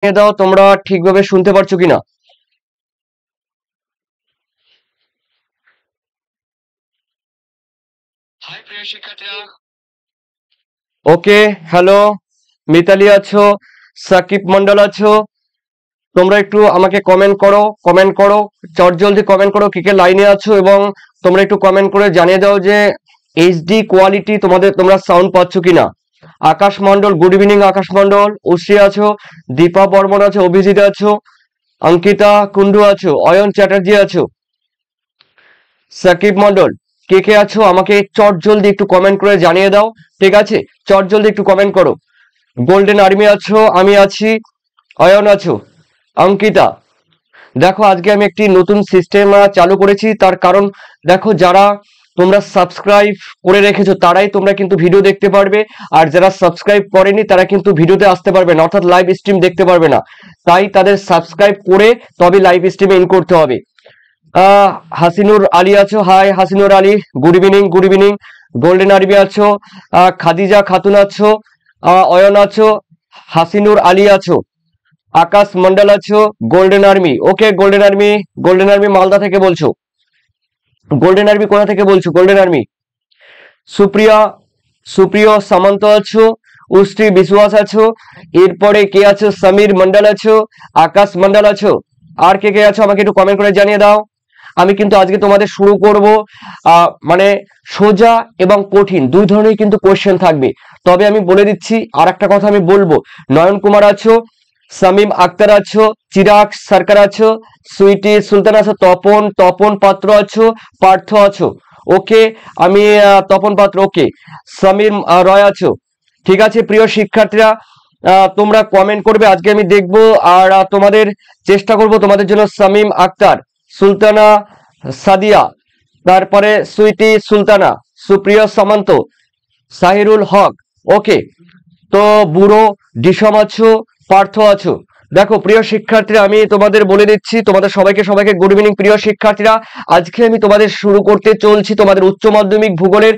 জানিয়ে দাও তোমরা ঠিকভাবে শুনতে পারছো কিনা। হাই প্রিয় শিক্ষার্থীরা। ওকে, হ্যালো, মিতালি আছো, সাকিব মন্ডল আছো, তোমরা একটু আমাকে কমেন্ট করো চটজলদি কমেন্ট করো কে কে লাইনে আছো, এবং তোমরা একটু কমেন্ট করে জানিয়ে দাও যে এইচডি কোয়ালিটি তোমরা সাউন্ড পাচ্ছ কিনা। আকাশ মন্ডল, গুড ইভিনিং আকাশ মন্ডল। উশ্রী আছো, দীপা বর্মন আছো, অভিজিৎ আছো, অঙ্কিতা কুন্ডু আছো, অয়ন চ্যাটার্জি আছো, সাকিব মন্ডল, কে কে আছো আমাকে চট জলদি একটু কমেন্ট করে জানিয়ে দাও। ঠিক আছে, চট জলদি একটু কমেন্ট করো। গোল্ডেন আর্মি আছো, আমি আছি, অয়ন আছো, অঙ্কিতা। দেখো আজকে আমি একটি নতুন সিস্টেম চালু করেছি, তার কারণ দেখো যারা তোমরা সাবস্ক্রাইব করে রেখেছো তারাই তোমরা কিন্তু ভিডিও দেখতে পারবে, আর যারা সাবস্ক্রাইব করেনি তারা কিন্তু ভিডিওতে আসতে পারবে না, অর্থাৎ লাইভ স্ট্রিম দেখতে পারবে না। তাই তাদের সাবস্ক্রাইব করে তবে লাইভ স্ট্রিমে ইন করতে হবে। হাসিনুর আলী আছো, hi Hasinur Ali, good evening good evening. Golden আরবি আছো, খাদিজা খাতুন আছো, অয়ন আছো, হাসিনুর আলী আছো, আকাশ মন্ডল আছো, গোল্ডেন আর্মি। ওকে গোল্ডেন আর্মি মালদা থেকে বলছো। গোল্ডেন আর্মি কোথা থেকে বলছো? Golden army. সুপ্রিয়া, সুপ্রিয় সামন্ত আছো, উষ্ট্রি বিশ্বাস আছো, এরপরে কে আছো? সমীর মন্ডল আছো, আকাশ মন্ডল আছো, আর কে কে আছো আমাকে একটু কমেন্ট করে জানিয়ে দাও। আমি কিন্তু আজকে তোমাদের শুরু করব মানে সোজা এবং কঠিন দুই ধরনের কিন্তু কোশ্চেন থাকবে। তবে আমি বলে দিচ্ছি, আর একটা কথা আমি বলবো, নয়ন কুমার আছো, শামীম আক্তার আছো, চিরাগ সরকার আছো, সুইটি সুলতান আছো, তপন তপন পাত্র আছো, পার্থ আছো। ওকে, আমি তপন পাত্র, ওকে, সমীর রয় আছো। ঠিক আছে প্রিয় শিক্ষার্থীরা, তোমরা কমেন্ট করবে, আজকে আমি দেখব। আর তোমাদের চেষ্টা করব তোমাদের জন্য শামীম আক্তার, সুলতানা সাদিয়া, তারপরে সুইটি সুলতানা, সুপ্রিয় সামন্ত, সাহিরুল হক। ওকে, তো বুড়ো ডিসম আছো, পার্থ আছো। দেখো প্রিয় শিক্ষার্থীরা, আমি তোমাদের বলে দিচ্ছি, তোমাদের সবাইকে গুড ইভিনিং প্রিয় শিক্ষার্থীরা। আজকে আমি তোমাদের শুরু করতে চলছি তোমাদের উচ্চ মাধ্যমিক ভূগোলের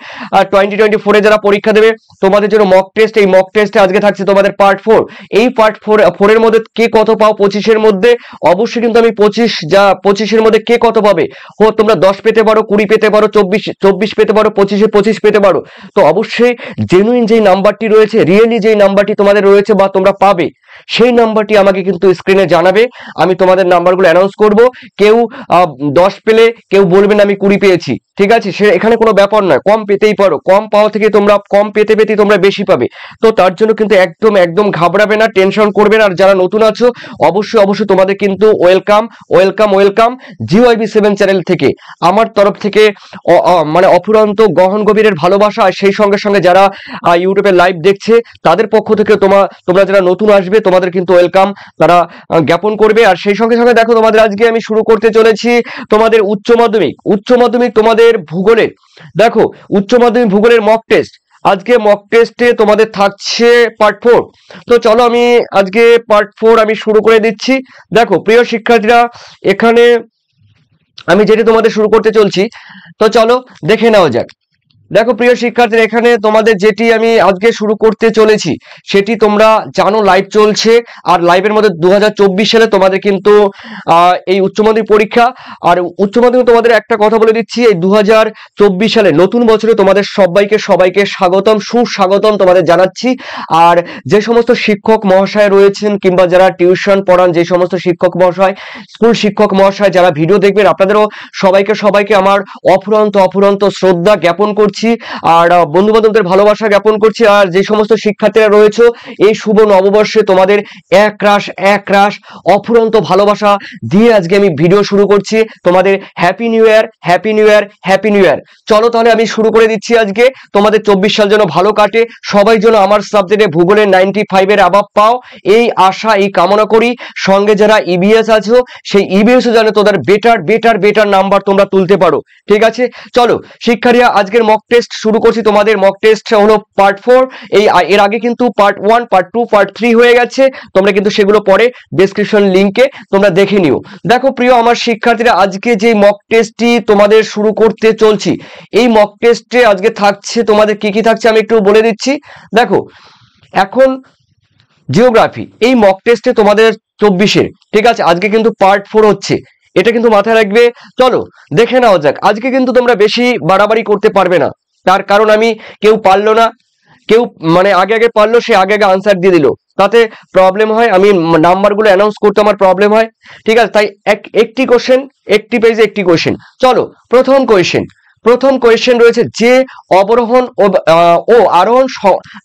2024-এ যারা পরীক্ষা দেবে তোমাদের জন্য মক টেস্ট। এই মক টেস্টে আজকে থাকছে তোমাদের পার্ট 4। এই পার্ট 4-এর মধ্যে কে কত পাও 25-এর মধ্যে, অবশ্যই কিন্তু আমি 25-এর মধ্যে কে কত পাবে, তোমরা 10 পেতে পারো, 20 পেতে পারো, 24 পেতে পারো, 25 পেতে পারো। তো অবশ্যই জেনুইন যেই নাম্বারটি রয়েছে, রিয়েলি যেই নাম্বারটি তোমাদের রয়েছে বা তোমরা পাবে, সেই নাম্বারটি আমাকে কিন্তু স্ক্রিনে জানাবে। আমি তোমাদের নাম্বারগুলো অ্যানাউন্স করব। কেউ 10 পেলে কেউ বলবেন আমি 20 পেয়েছি, ঠিক আছে, সে এখানে কোনো ব্যাপার নয়, কম পেতেই পারো, কম পাওয়া থেকে তোমরা কম পেতে তোমরা বেশি পাবে। তো তার জন্য কিন্তু একদম একদম ঘাবড়াবে না, টেনশন করবে না। আর যারা নতুন আছো অবশ্যই তোমাদের কিন্তু ওয়েলকাম GYB7 চ্যানেল থেকে, আমার তরফ থেকে মানে অফুরন্ত গহন গভীরের ভালোবাসা। আর সেই সঙ্গে সঙ্গে যারা ইউটিউবে লাইভ দেখছে তাদের পক্ষ থেকে তোমরা যারা নতুন আসবে তোমাদের কিন্তু ওয়েলকাম তারা জ্ঞাপন করবে। আর সেই সঙ্গে সঙ্গে দেখো তোমাদের আজকে আমি শুরু করতে চলেছি তোমাদের উচ্চ মাধ্যমিক তোমাদের ভূগোলের। দেখো উচ্চ মাধ্যমিক ভূগোলের মক টেস্ট। আজকে মক টেস্টে তোমাদের থাকছে পার্ট 4। তো চলো আমি আজকে পার্ট 4 আমি শুরু করে দিচ্ছি। দেখো প্রিয় শিক্ষার্থীরা, এখানে আমি যেটি তোমাদের শুরু করতে চলছি, তো চলো দেখে নেওয়া যাক। দেখো প্রিয় শিক্ষার্থীরা, এখানে তোমাদের যেটি আমি আজকে শুরু করতে চলেছি সেটি তোমরা জানো লাইভ চলছে। আর লাইভের মধ্যে 2024 সালে তোমাদের কিন্তু এই উচ্চ মাধ্যমিক পরীক্ষা। আর উচ্চ মাধ্যমিক তোমাদের একটা কথা বলে দিচ্ছি, এই 2024 সালে নতুন বছরে তোমাদের সবাইকে সুস্বাগতম তোমাদের জানাচ্ছি। আর যে সমস্ত শিক্ষক মহাশয় রয়েছেন কিংবা যারা টিউশন পড়ান, যে সমস্ত শিক্ষক মহাশয়, স্কুল শিক্ষক মহাশয় যারা ভিডিও দেখবেন, আপনাদেরও সবাইকে আমার অফুরন্ত শ্রদ্ধা জ্ঞাপন করছি। আর বন্ধু বান্ধবদের ভালোবাসা জ্ঞাপন করছি। আর যে সমস্ত শিক্ষার্থীরা রয়েছে এই শুভ নববর্ষে তোমাদের এক রাশ অফুরন্ত ভালোবাসা দিয়ে আজকে আমি ভিডিও শুরু করছি। তোমাদের হ্যাপি নিউ ইয়ার। চলো তাহলে আমি শুরু করে দিচ্ছি। আজকে তোমাদের 24 সাল যেন ভালো কাটে, সবাই যেন আমার সাবজেক্টে ভূগোলের 95-এর অ্যাবাভ পাও, এই আশা এই কামনা করি। সঙ্গে যারা ইবিএস আছো সেই ইবিএস যেন তোদের বেটার নাম্বার তোমরা তুলতে পারো। ঠিক আছে, চলো শিক্ষার্থীরা, আজকের মক টেস্ট শুরু করছি। তোমাদের মক টেস্ট হলো পার্ট 4। এর আগে কিন্তু পার্ট 1, পার্ট 2, পার্ট 3 হয়ে গেছে, তোমরা কিন্তু সেগুলো পরে ডেসক্রিপশন লিংকে তোমরা দেখে নিও। দেখো প্রিয় আমার শিক্ষার্থীরা, আজকে যে মক টেস্টটি তোমাদের শুরু করতে চলছি, এই মক টেস্টে আজকে থাকছে তোমাদের কি থাকছে আমি একটু বলে দিচ্ছি। দেখো এখন জিওগ্রাফি, এই মক টেস্টে তোমাদের 24-এর, ঠিক আছে, আজকে কিন্তু পার্ট 4 হচ্ছে, এটা কিন্তু মাথায় রাখবে। চলো দেখে নাও যাক। আজকে কিন্তু তোমরা বেশি বাড়াবাড়ি করতে পারবে না, তার কারণ আমি কেউ পারলো না, কেউ মানে আগে আগে পারলো, সে আগে আগে আনসার দিয়ে দিল, তাতে প্রবলেম হয়, আমি নাম্বারগুলো অ্যানাউন্স করতে আমার প্রবলেম হয়, ঠিক আছে। তাই একটি কোশ্চেন, একটি পেজে একটি কোশ্চেন। চলো প্রথম কোয়েশ্চেন রয়েছে, যে অবরোহণ ও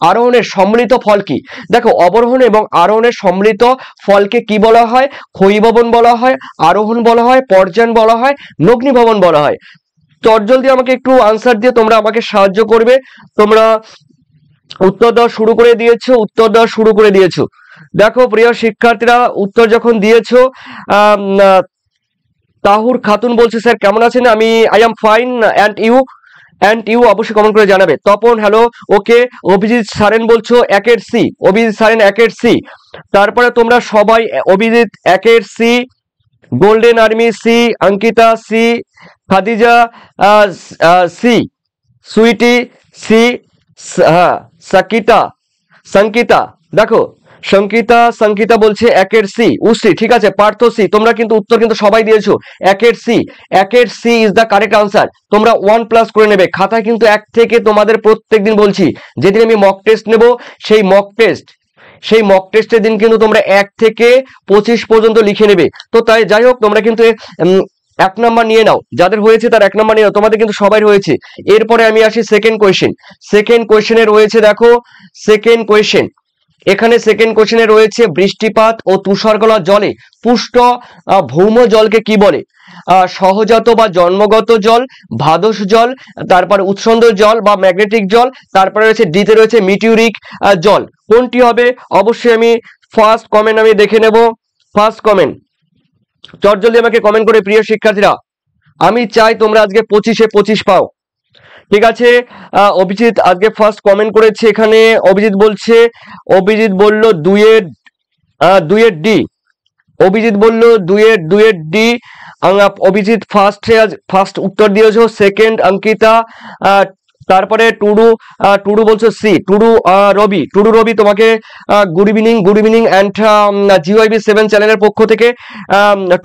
আরোহণের সম্মিলিত ফল কি? দেখো, অবরোহণ এবং আরোহণের সম্মিলিত ফলকে কি বলা হয়? ক্ষয়ীভবন বলা হয়, আরোহণ বলা হয়, পর্যায়ন বলা হয়, নগ্নীভবন বলা হয়। চটজলদি আমাকে একটু আনসার দিয়ে তোমরা আমাকে সাহায্য করবে। তোমরা উত্তর দেওয়া শুরু করে দিয়েছো। দেখো প্রিয় শিক্ষার্থীরা, উত্তর যখন দিয়েছো, তাহুর খাতুন বলছে, স্যার কেমন আছেন? I am fine, and you অবশ্যই কমেন্ট করে জানাবে। তপন, হ্যালো, ওকে। অভিজিৎ সারেন বলছো একের সি, অভিজিৎ সারেন একের সি। তারপরে তোমরা সবাই অভিজিৎ একের C, golden army C, Ankita C, Khadija C, Sweety C, হ্যাঁ, সংকিতা দেখো, সংকিতা বলছে একের সি, উশ্রী, ঠিক আছে, পার্থ সি। তোমরা কিন্তু উত্তর কিন্তু সবাই দিয়েছো একের C is the correct answer. তোমরা 1+ করে নেবে খাতায়, কিন্তু 1 থেকে তোমাদের প্রত্যেকদিন বলছি, যেদিন আমি মক টেস্ট নেব, সেই মক টেস্টের দিন কিন্তু তোমরা 1 থেকে 25 পর্যন্ত লিখে নেবে। তো তাই যাই হোক, তোমরা কিন্তু 1 নাম্বার নিয়ে নাও, যাদের হয়েছে তার 1 নাম্বার নিয়ে নাও, তোমাদের কিন্তু সবাই হয়েছে। এরপরে আমি আসি সেকেন্ড কোয়েশ্চেনে রয়েছে, দেখো সেকেন্ড কোয়েশ্চেন, এখানে সেকেন্ড কোয়েশ্চেনে রয়েছে, বৃষ্টিপাত ও তুষারগলা জলে পুষ্ট ভৌম জলকে কি বলে? সহজাত বা জন্মগত জল, ভাদস জল, তারপর উৎসন্দ জল বা ম্যাগনেটিক জল, তারপরে রয়েছে ডিতে রয়েছে মিটিউরিক জল। কোনটি হবে? অবশ্যই আমি ফার্স্ট কমেন্ট আমি দেখে নেব। ফার্স্ট কমেন্ট, চটজলদি আমাকে কমেন্ট করে প্রিয় শিক্ষার্থীরা, আমি চাই তোমরা আজকে 25-এ 25 পাও, ঠিক আছে। অভিজিৎ আজকে ফার্স্ট কমেন্ট করেছে, এখানে অভিজিৎ বলল 2-এর ডি, অভিজিৎ বলল 2-এর ডি। অভিজিৎ ফার্স্ট উত্তর দিয়েছো। সেকেন্ড অঙ্কিতা, তারপরে টুডু বলছো সি, টুডু রবি তোমাকে গুড ইভিনিং অ্যান্ড জিওআইবি 7 চ্যানেলের পক্ষ থেকে।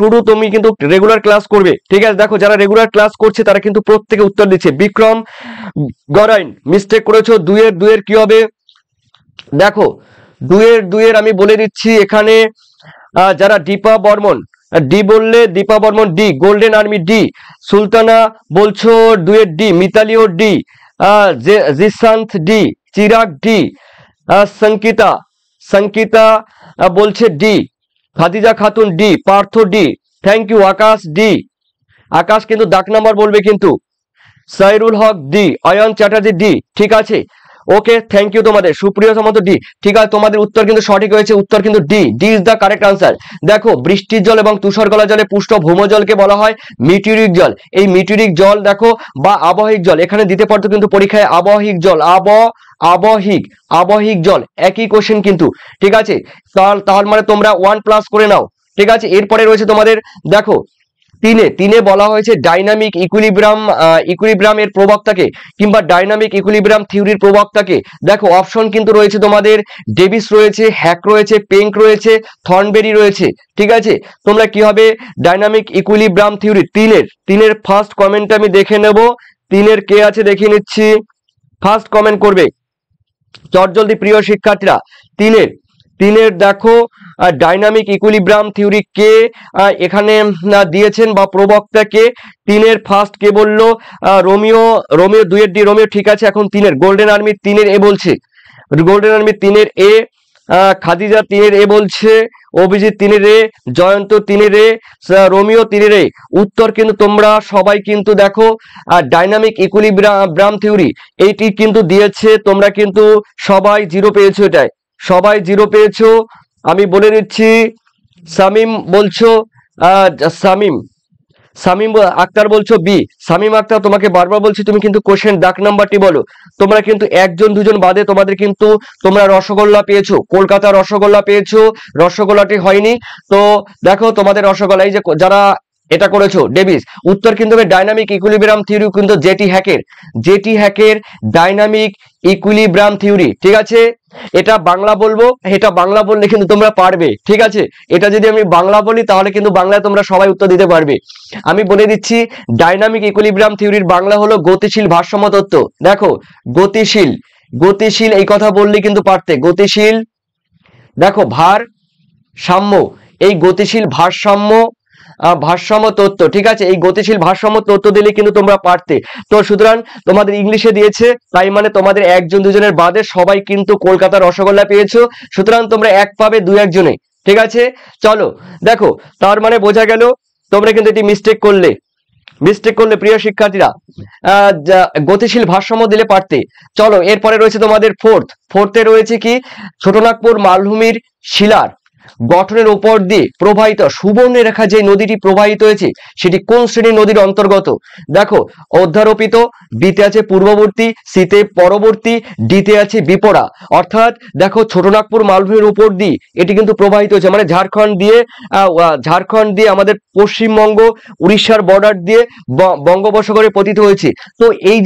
টুডু, তুমি কিন্তু রেগুলার ক্লাস করবে, ঠিক আছে। দেখো, যারা রেগুলার ক্লাস করছে তারা কিন্তু প্রত্যেকে উত্তর দিচ্ছে। বিক্রম গরাইন, মিস্টেক করেছো, 2-এর কি হবে? দেখো, 2-এর আমি বলে দিচ্ছি, এখানে যারা দীপা বর্মন ডি বললে, Dipa Barman D, golden army D, Sultana বলছো 2-এর ডি, মিতালিও D, Jisant D, Chirag D, Sankita বলছে D, Khadija Khatun D, Partha D, thank you. Akash D, Akash কিন্তু ডাক নাম্বার বলবে কিন্তু। সাইরুল হক ডি, অয়ন চ্যাটার্জি ডি, ঠিক আছে, ওকে, থ্যাংক ইউ তোমাদের। সুপ্রিয় সামন্ত ডি, ঠিক আছে, তোমাদের উত্তর কিন্তু সঠিক হয়েছে, উত্তর কিন্তু D is the correct answer. দেখো, বৃষ্টির জল এবং তুষারগলা জলে পুষ্ট ভৌমজলকে বলা হয় মিটিউরিক জল। এই মিটিউরিক জল দেখো, বা আবহিক জল, এখানে দিতে পারতো কিন্তু পরীক্ষায় আবহিক জল, আবহিক জল, একই কোশ্চেন কিন্তু, ঠিক আছে। তার মানে তোমরা 1+ করে নাও, ঠিক আছে। এরপরে রয়েছে তোমাদের, দেখো তিনে বলা হয়েছে ডাইনামিক ইকুইলিব্রাম এর প্রবক্তাকে, কিংবা ডাইনামিক ইকুইলিব্রাম থিওরির প্রবক্তাকে। দেখো, অপশন কিন্তু রয়েছে তোমাদের, ডেভিস রয়েছে, হ্যাক রয়েছে, পেঙ্ক রয়েছে, থর্নবেরি রয়েছে, ঠিক আছে। তোমরা কি হবে? ডাইনামিক ইকুইলিব্রাম থিওরি, তিনের ফার্স্ট কমেন্ট আমি দেখে নেব। 3-এর কে আছে দেখিয়ে নিচ্ছি, ফার্স্ট কমেন্ট করবে চটজলদি প্রিয় শিক্ষার্থীরা। 3-এর দেখো, ডাইনামিক ইকুইলিব্রাম থিওরি কে এখানে দিয়েছেন বা প্রবক্তা কে? 3-এর ফার্স্ট কে বললো? রোমিও 2-এর ডি, রোমিও, ঠিক আছে। এখন 3-এর গোল্ডেন আর্মি 3-এর এ বলছে, গোল্ডেন আর্মি 3-এর এ, খাদিজা 3-এর এ বলছে, অভিজিৎ 3-এর এ, জয়ন্ত 3-এর এ, রোমিও 3-এর এ। উত্তর কিন্তু তোমরা সবাই কিন্তু দেখো, ডাইনামিক ইকুইলিব্রাম থিওরি এইটি কিন্তু দিয়েছে, তোমরা কিন্তু সবাই 0 পেয়েছো, এটাই সবাই 0 পেয়েছো। আমি বলে দিচ্ছি, শামিম বলছো, শামিম আক্তার বলছো বি। শামিম আক্তার, তোমাকে বারবার বলছি, তুমি কিন্তু কোশ্চেন ডাক নাম্বারটি বলো। তোমরা কিন্তু 1-2 বাদে তোমাদের কিন্তু তোমরা রসগোল্লা পেয়েছো, কলকাতা রসগোল্লা পেয়েছো, রসগোল্লাটি হয়নি। তো দেখো তোমাদের রসগোল্লা, এই যে যারা এটা করেছো ডেভিস, উত্তর কিন্তু ডাইনামিক ইকুইলিব্রাম থিওরি কিন্তু জেটি হ্যাকের ডাইনামিক ইকুইলিব্রাম থিওরি, ঠিক আছে। এটা বাংলা বলবো, এটা বাংলা বললে কিন্তু তোমরা পারবে, ঠিক আছে। এটা যদি আমি বাংলা বলি তাহলে কিন্তু বাংলায় তোমরা সবাই উত্তর দিতে পারবে। আমি বলে দিচ্ছি, ডাইনামিক ইকুইলিব্রিয়াম থিওরির বাংলা হলো গতিশীল ভারসাম্য তত্ত্ব। দেখো, গতিশীল, গতিশীল এই কথা বললে কিন্তু পারতে, গতিশীল, দেখো ভার সাম্য, এই গতিশীল ভারসাম্য তত্ত্ব, ঠিক আছে। এই গতিশীল ভারসাম্য তত্ত্ব দিলে কিন্তু তোমরা পারতে। তো সুতরাং তোমাদের ইংলিশে দিয়েছে, তাই মানে তোমাদের একজন দুজনের বাদে সবাই কিন্তু কলকাতার রসগোল্লা পেয়েছো। সুতরাং তোমরা এক পাবে দু একজনে, ঠিক আছে। চলো দেখো, তার মানে বোঝা গেল তোমরা কিন্তু এটি মিস্টেক করলে প্রিয় শিক্ষার্থীরা। গতিশীল ভারসাম্য দিলে পারতে। চলো এরপরে রয়েছে তোমাদের ফোর্থে রয়েছে কি, ছোটনাগপুর মালভূমির শিলার গঠনের উপর দিয়ে প্রবাহিত সুবর্ণরেখা যে নদীটি প্রবাহিত হয়েছে সেটি কোন শ্রেণীর নদীর অন্তর্গত? দেখো, অধ্যারোপিত, বিতে আছে পূর্ববর্তী, সিতে পরবর্তী, ডিতে আছে বিপরা। অর্থাৎ দেখো, ছোটনাগপুর মালভূমির উপর দিয়ে এটি কিন্তু প্রবাহিত হয়েছে, মানে ঝাড়খণ্ড দিয়ে আমাদের পশ্চিমবঙ্গ উড়িষ্যার বর্ডার দিয়ে বঙ্গোপসাগরে পতিত হয়েছে। তো এই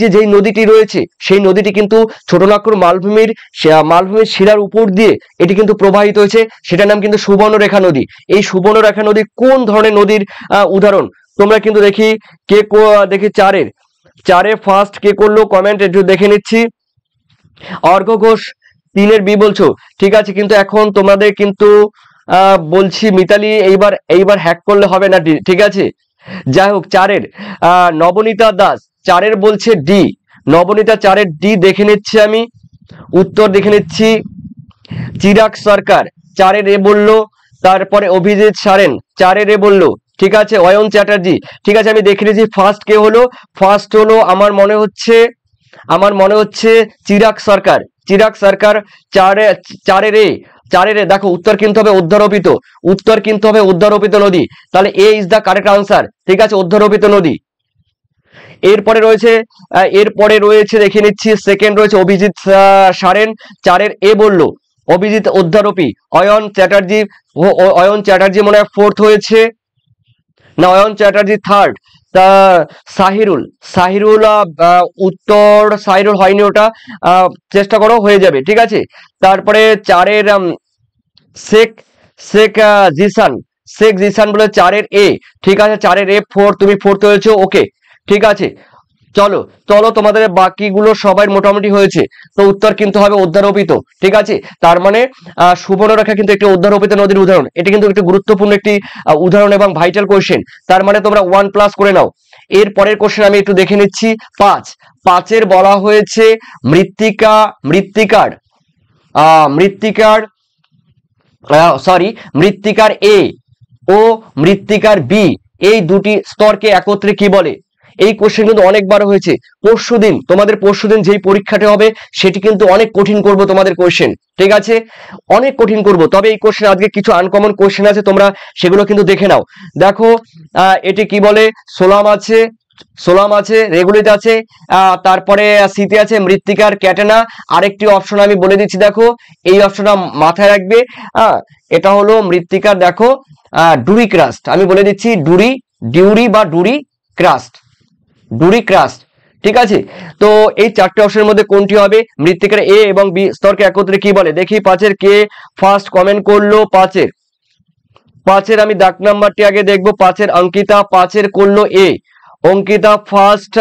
যে যেই নদীটি রয়েছে সেই নদীটি কিন্তু ছোটনাগপুর মালভূমির শিলার উপর দিয়ে এটি কিন্তু প্রবাহিত হয়েছে, সেটার নাম কিন্তু সুবর্ণরেখা নদী। এই সুবর্ণরেখা নদী কোন ধরনের নদীর উদাহরণ? তোমরা কিন্তু দেখি চারে ফার্স্ট কে করলো কমেন্ট, একটু দেখে নিচ্ছি। অর্ঘ্য ঘোষ 3-এর বি বলছো, ঠিক আছে, কিন্তু এখন তোমাদের কিন্তু বলছি মিতালি এইবার হ্যাক করলে হবে না, ঠিক আছে। যাই হোক, 4-এর নবনীতা দাস 4-এর বলছে ডি, নবনীতা 4-এর ডি দেখে নিচ্ছি, আমি উত্তর দেখে নিচ্ছি। চিরাগ সরকার 4-এর এ বললো, তারপরে অভিজিৎ সারেন 4-এর এ বললো, ঠিক আছে। অয়ন চ্যাটার্জি, ঠিক আছে, আমি দেখে নিয়েছি। ফার্স্ট কে হলো? ফার্স্ট হলো আমার মনে হচ্ছে চিরাগ সরকার 4-এর এ দেখো, উত্তর কিন্তু হবে অধ্যারোপিত নদী। তাহলে এ ইজ দা কারেক্ট আনসার, ঠিক আছে, অধ্যারোপিত নদী। এরপরে রয়েছে দেখে নিচ্ছি, সেকেন্ড রয়েছে অভিজিৎ সারেন 4-এর এ বললো, অভিজিৎ অধ্যারোপী। অয়ন চ্যাটার্জি মনে হয় ফোর্থ হয়েছে, না অয়ন চ্যাটার্জি থার্ড। তা সাহিরুল উত্তর সাহিরুল হয়নি, ওটা চেষ্টা করো, হয়ে যাবে, ঠিক আছে। তারপরে 4-এর শেখ জিসান বলে 4-এর এ, ঠিক আছে, 4-এর এ তুমি ফোর্থ হয়েছো, ওকে, ঠিক আছে। চলো তোমাদের বাকিগুলো সবাই মোটামুটি হয়েছে, তো উত্তর কিন্তু হবে অধ্যারোপিত, ঠিক আছে। তার মানে সুবর্ণরেখা কিন্তু একটি অধ্যারোপিত নদীর উদাহরণ। এটি কিন্তু একটি গুরুত্বপূর্ণ একটি উদাহরণ এবং ভাইটাল কোশ্চেন। তার মানে তোমরা 1+ করে নাও। এর পরের কোশ্চেন আমি একটু দেখে নিচ্ছি। 5-এর বলা হয়েছে মৃত্তিকার এ ও মৃত্তিকার বি, এই দুটি স্তরকে একত্রে কি বলে? এই কোশ্চেন কিন্তু অনেকবার হয়েছে। তোমাদের পরশুদিন যেই পরীক্ষাটা হবে সেটি কিন্তু অনেক কঠিন করব তোমাদের কোশ্চেন, ঠিক আছে, অনেক কঠিন করব। তবে এই কোশ্চেন আজকে কিছু আনকমন কোশ্চেন আছে, তোমরা সেগুলো কিন্তু দেখে নাও। দেখো, এটি কি বলে? সোলাম আছে, রেগুলিত আছে, তারপরে সিতে আছে মৃত্তিকার ক্যাটেনা। আরেকটি অপশন আমি বলে দিচ্ছি, দেখো এই অপশনটা মাথায় রাখবে। এটা হলো মৃত্তিকার, দেখো ডুরি ক্রাস্ট, আমি বলে দিচ্ছি ডুরি ক্রাস্ট, ঠিক আছে। তো এই 4টে অপশনের মধ্যে কোনটি হবে? মৃত্তিকার এ এবং বি স্তরকে একত্রে কি বলে? দেখি 5-এর কে ফার্স্ট কমেন্ট করলো। 5-এর আমি দাগ নাম্বারটি আগে দেখবো। 5-এর অঙ্কিতা 5-এর করলো এ, অঙ্কিতা ফার্স্ট,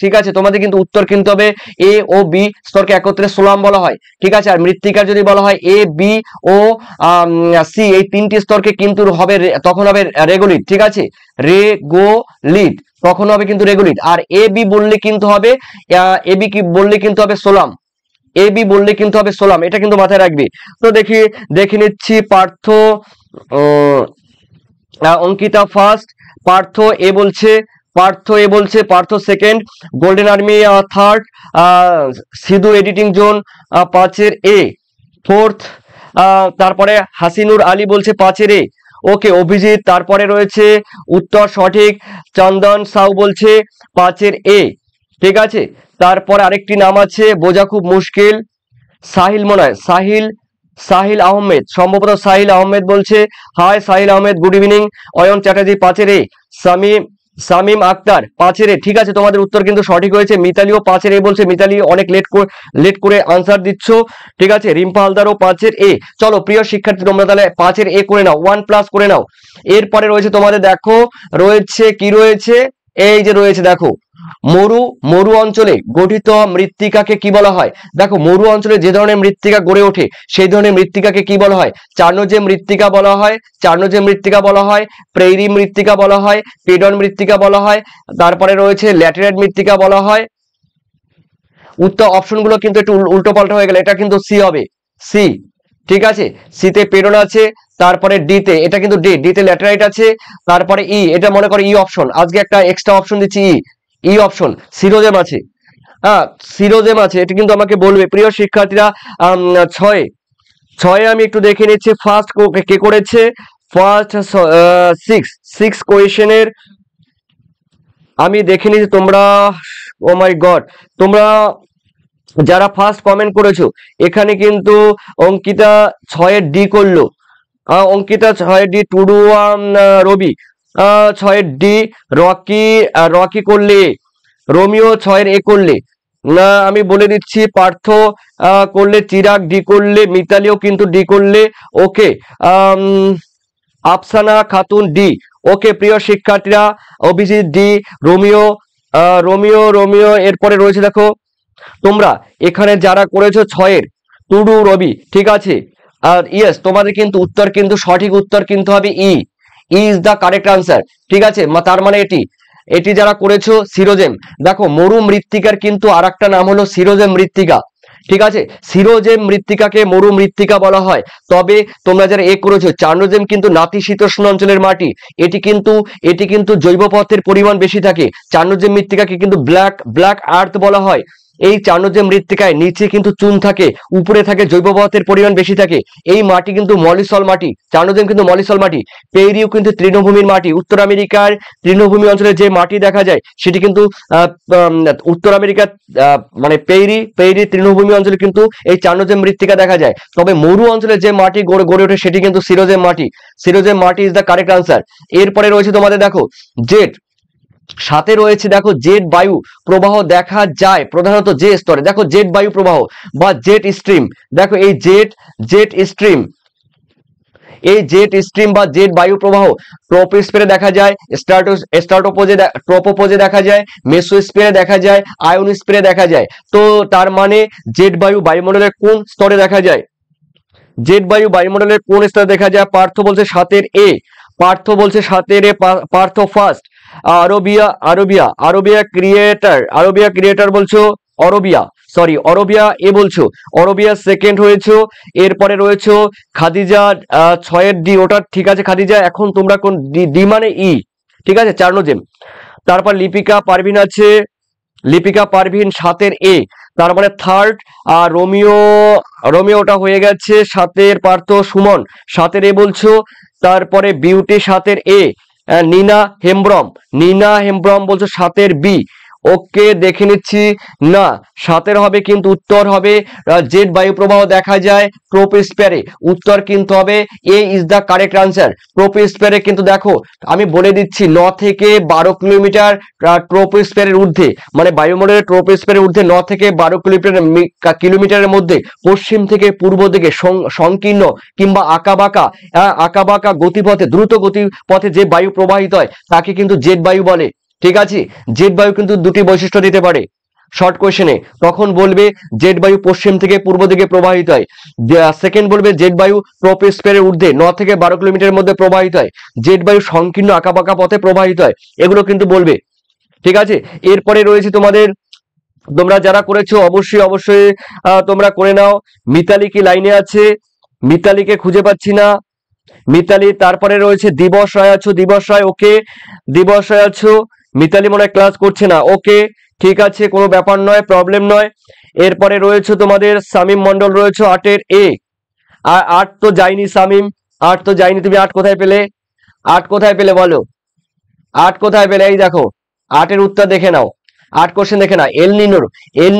ঠিক আছে। তোমাদের কিন্তু উত্তর কিন্তু হবে এ ও বি স্তরকে একত্রে সোলাম বলা হয়, ঠিক আছে। আর মৃত্তিকার যদি বলা হয় এ, বি ও সি, এই 3টি স্তরকে কিন্তু হবে, তখন হবে রেগুলিত, ঠিক আছে, রেগোলিত, তখন হবে কিন্তু রেগুলিত। আর এ বি বললে কিন্তু হবে সোলাম, এটা কিন্তু মাথায় রাখবে। তো দেখে নিচ্ছি। অঙ্কিতা ফার্স্ট, পার্থ এ বলছে, Partha second, golden army third, Sidhu editing zone 5-এর এ ফোর্থ, তারপরে হাসিনুর আলী বলছে 5-এর এ, ওকে। অভিজিৎ তারপরে রয়েছে উত্তর সঠিক, চন্দন সাউ বলছে 5-এর এ, ঠিক আছে। তারপরে আরেকটি নাম আছে, বোঝা খুব মুশকিল, সাহিল মনে হয়, সাহিল আহমেদ, সম্ভবত সাহিল আহমেদ বলছে, hi Sahil Ahmed, good evening. Ayan Chatterjee 5-এর এ, শামীম আক্তার 5-এর এ, ঠিক আছে তোমাদের উত্তর কিন্তু সঠিক হয়েছে। মিতালিও 5-এর এ বলছে, মিতালি অনেক লেট করে আনসার দিচ্ছ, ঠিক আছে। রিম্পা হালদারও 5-এর এ। চলো প্রিয় শিক্ষার্থী তোমরা তাহলে 5-এর এ করে নাও, 1+ করে নাও। এরপরে রয়েছে তোমাদের দেখো, রয়েছে কি রয়েছে, এই যে রয়েছে দেখো, মরু অঞ্চলে গঠিত মৃত্তিকাকে কি বলা হয়? দেখো মরু অঞ্চলে যে ধরনের মৃত্তিকা গড়ে ওঠে সেই ধরনের মৃত্তিকাকে কি বলা হয়? চার্নোজেম মৃত্তিকা বলা হয়, চার্নোজেম মৃত্তিকা বলা হয়, প্রেইরি মৃত্তিকা বলা হয়, পেডন মৃত্তিকা বলা হয়, তারপরে রয়েছে ল্যাটেরাইট মৃত্তিকা বলা হয়। উত্তর অপশনগুলো কিন্তু একটু উল্টো পাল্টা হয়ে গেল, এটা কিন্তু সি হবে, সি, ঠিক আছে। সিতে পেডন আছে, তারপরে ডিতে এটা কিন্তু ডিতে ল্যাটেরাইট আছে, তারপরে ই, এটা মনে করো ই অপশন, আজকে একটা এক্সট্রা অপশন দিচ্ছি, ই অপশন, সিরোজেম আছে, হ্যাঁ সিরোজেম আছে, এটা কিন্তু আমাকে বলবে প্রিয় শিক্ষার্থীরা। ছয়ে আমি একটু দেখে নিচ্ছি ফার্স্ট কে করেছে, ফার্স্ট সিক্স কোয়েশনের আমি দেখে নিচ্ছি। তোমরা ও মাই গড, তোমরা যারা ফার্স্ট কমেন্ট করেছো এখানে কিন্তু অঙ্কিতা 6-এর ডি করলো, অঙ্কিতা 6-এর ডি, টুডু রবি 6-এর ডি, রকি করলে, রোমিও 6-এর এ করলে না, আমি বলে দিচ্ছি পার্থ করলে, চিরাগ ডি করলে, মিতালিও কিন্তু ডি করলে, ওকে। আফসানা খাতুন ডি, ওকে প্রিয় শিক্ষার্থীরা, অভিজিৎ ডি, রোমিও রোমিও এরপরে রয়েছে দেখো তোমরা এখানে যারা করেছো 6-এর, টুডু রবি, ঠিক আছে। আর ইয়েস তোমাদের কিন্তু উত্তর কিন্তু সঠিক উত্তর কিন্তু হবে ই ইজ দ্য কারেক্ট আনসার, ঠিক আছে। তার মানে এটি যারা করেছো সিরোজেম, দেখো মরু মৃত্তিকার কিন্তু আর একটা নাম হলো সিরোজেম মৃত্তিকা, ঠিক আছে। সিরোজেম মৃত্তিকাকে মরু মৃত্তিকা বলা হয়। তবে তোমরা যারা এ করেছো চার্নোজেম কিন্তু নাতিশীতোষ্ণ অঞ্চলের মাটি, এটি কিন্তু জৈব পদার্থের পরিমাণ বেশি থাকে। চার্নোজেম মৃত্তিকাকে কিন্তু ব্ল্যাক আর্থ বলা হয়। এই চার্নোজেম মৃত্তিকায় নিচে কিন্তু চুন থাকে, উপরে থাকে জৈব পদার্থের পরিমাণ বেশি থাকে। এই মাটি কিন্তু মলিসল মাটি, চার্নোজেম কিন্তু মলিসল মাটি। পেরিও কিন্তু তৃণভূমির মাটি, উত্তর আমেরিকার তৃণভূমি অঞ্চলে যে মাটি দেখা যায় সেটি কিন্তু উত্তর আমেরিকার মানে পেরি তৃণভূমি অঞ্চলে কিন্তু এই চার্নোজেম মৃত্তিকা দেখা যায়। তবে মরু অঞ্চলে যে মাটি গড়ে ওঠে সেটি কিন্তু সিরোজেম মাটি, সিরোজেম মাটি ইজ দ্য কারেক্ট আনসার। এরপরে রয়েছে তোমাদের দেখো জেট, সাথে রয়েছে দেখো জেট বায়ু প্রবাহ দেখা যায় প্রধানত যে স্তরে, দেখো জেট বায়ু প্রবাহ বা জেট স্ট্রিম, দেখো এই জেট স্ট্রিম বা জেট বায়ু প্রবাহ ট্রপোস্ফিয়ারে দেখা যায়, ট্রপোপোজে দেখা যায়, মেসোস্ফিয়ারে দেখা যায়, আয়োনোস্ফিয়ারে দেখা যায়। তো তার মানে জেট বায়ু বায়ুমণ্ডলের কোন স্তরে দেখা যায়? জেট বায়ু বায়ুমণ্ডলের কোন স্তরে দেখা যায়? পার্থ বলছে 7-এর এ, পার্থ বলছে 7-এর এ, পার্থ ফার্স্ট। আরবিয়া ক্রিয়েটার বলছো, অরবিয়া এ বলছো, অরবিয়া সেকেন্ড হয়েছো। এরপরে রয়েছে খাদিজা 6-এর ডি, ওটা ঠিক আছে খাদিজা। এখন তোমরা কোন ডি মানে ই, ঠিক আছে চার্নোজেম। তারপর লিপিকা পারভিন আছে, লিপিকা পারভিন 7-এর এ, তার মানে থার্ড। আর রোমিওটা হয়ে গেছে 7-এর, পার্থ সুমন 7-এর এ বলছো। তারপরে বিউটি 7-এর এ, নিনা হেমব্রম বলছো 7-এর বি, ওকে দেখে নিচ্ছি না 7-এর হবে কিন্তু উত্তর হবে জেট বায়ু প্রবাহ দেখা যায় ট্রপোস্ফিয়ারে, উত্তর কিন্তু হবে এ ইজ দ্য কারেক্ট আনসার। ট্রপোস্ফিয়ারে কিন্তু দেখো আমি বলে দিচ্ছি 9 থেকে 12 কিলোমিটার ট্রপোস্ফিয়ারের ঊর্ধ্বে, মানে বায়ুমণ্ডলের ট্রপোস্ফিয়ারের ঊর্ধ্বে 9 থেকে 12 কিলোমিটারের মধ্যে পশ্চিম থেকে পূর্ব দিকে সংকীর্ণ কিংবা আঁকাবাঁকা গতিপথে, দ্রুত গতিপথে যে বায়ু প্রবাহিত হয় তাকে কিন্তু জেট বায়ু বলে, ঠিক আছে। জেট বায়ু কিন্তু দুটি বৈশিষ্ট্য দিতে পারে শর্ট কোশ্চেনে, তখন বলবে জেট বায়ু পশ্চিম থেকে পূর্ব দিকে প্রবাহিত হয়, সেকেন্ড বলবে জেট বায়ু ট্রপোস্ফিয়ারের ঊর্ধ্বে 9 থেকে 12 কিলোমিটারের মধ্যে প্রবাহিত হয়, জেট বায়ু সংকীর্ণ আঁকাবাঁকা পথে প্রবাহিত হয়, এগুলো কিন্তু বলবে, ঠিক আছে। এরপরে রয়েছে তোমাদের, তোমরা যারা করেছো অবশ্যই তোমরা করে নাও। মিতালি কি লাইনে আছে? মিতালিকে খুঁজে পাচ্ছি না, মিতালি। তারপরে রয়েছে দিবস রায় আছো, দিবস রায়, ওকে দিবস রায় আছো। মিতালি মনে হয় ক্লাস করছে না, ওকে ঠিক আছে, কোনো ব্যাপার নয়, প্রবলেম নয়। এরপরে রয়েছে তোমাদের শামীম মন্ডল রয়েছে 8-এর এ, আর 8 তো যায়নি শামীম, 8 তো যায়নি। তুমি 8 কোথায় পেলে? 8 কোথায় পেলে বলো, 8 কোথায় পেলে? এই দেখো 8-এর উত্তর দেখে নাও, 8 কোশ্চেন দেখে না। এল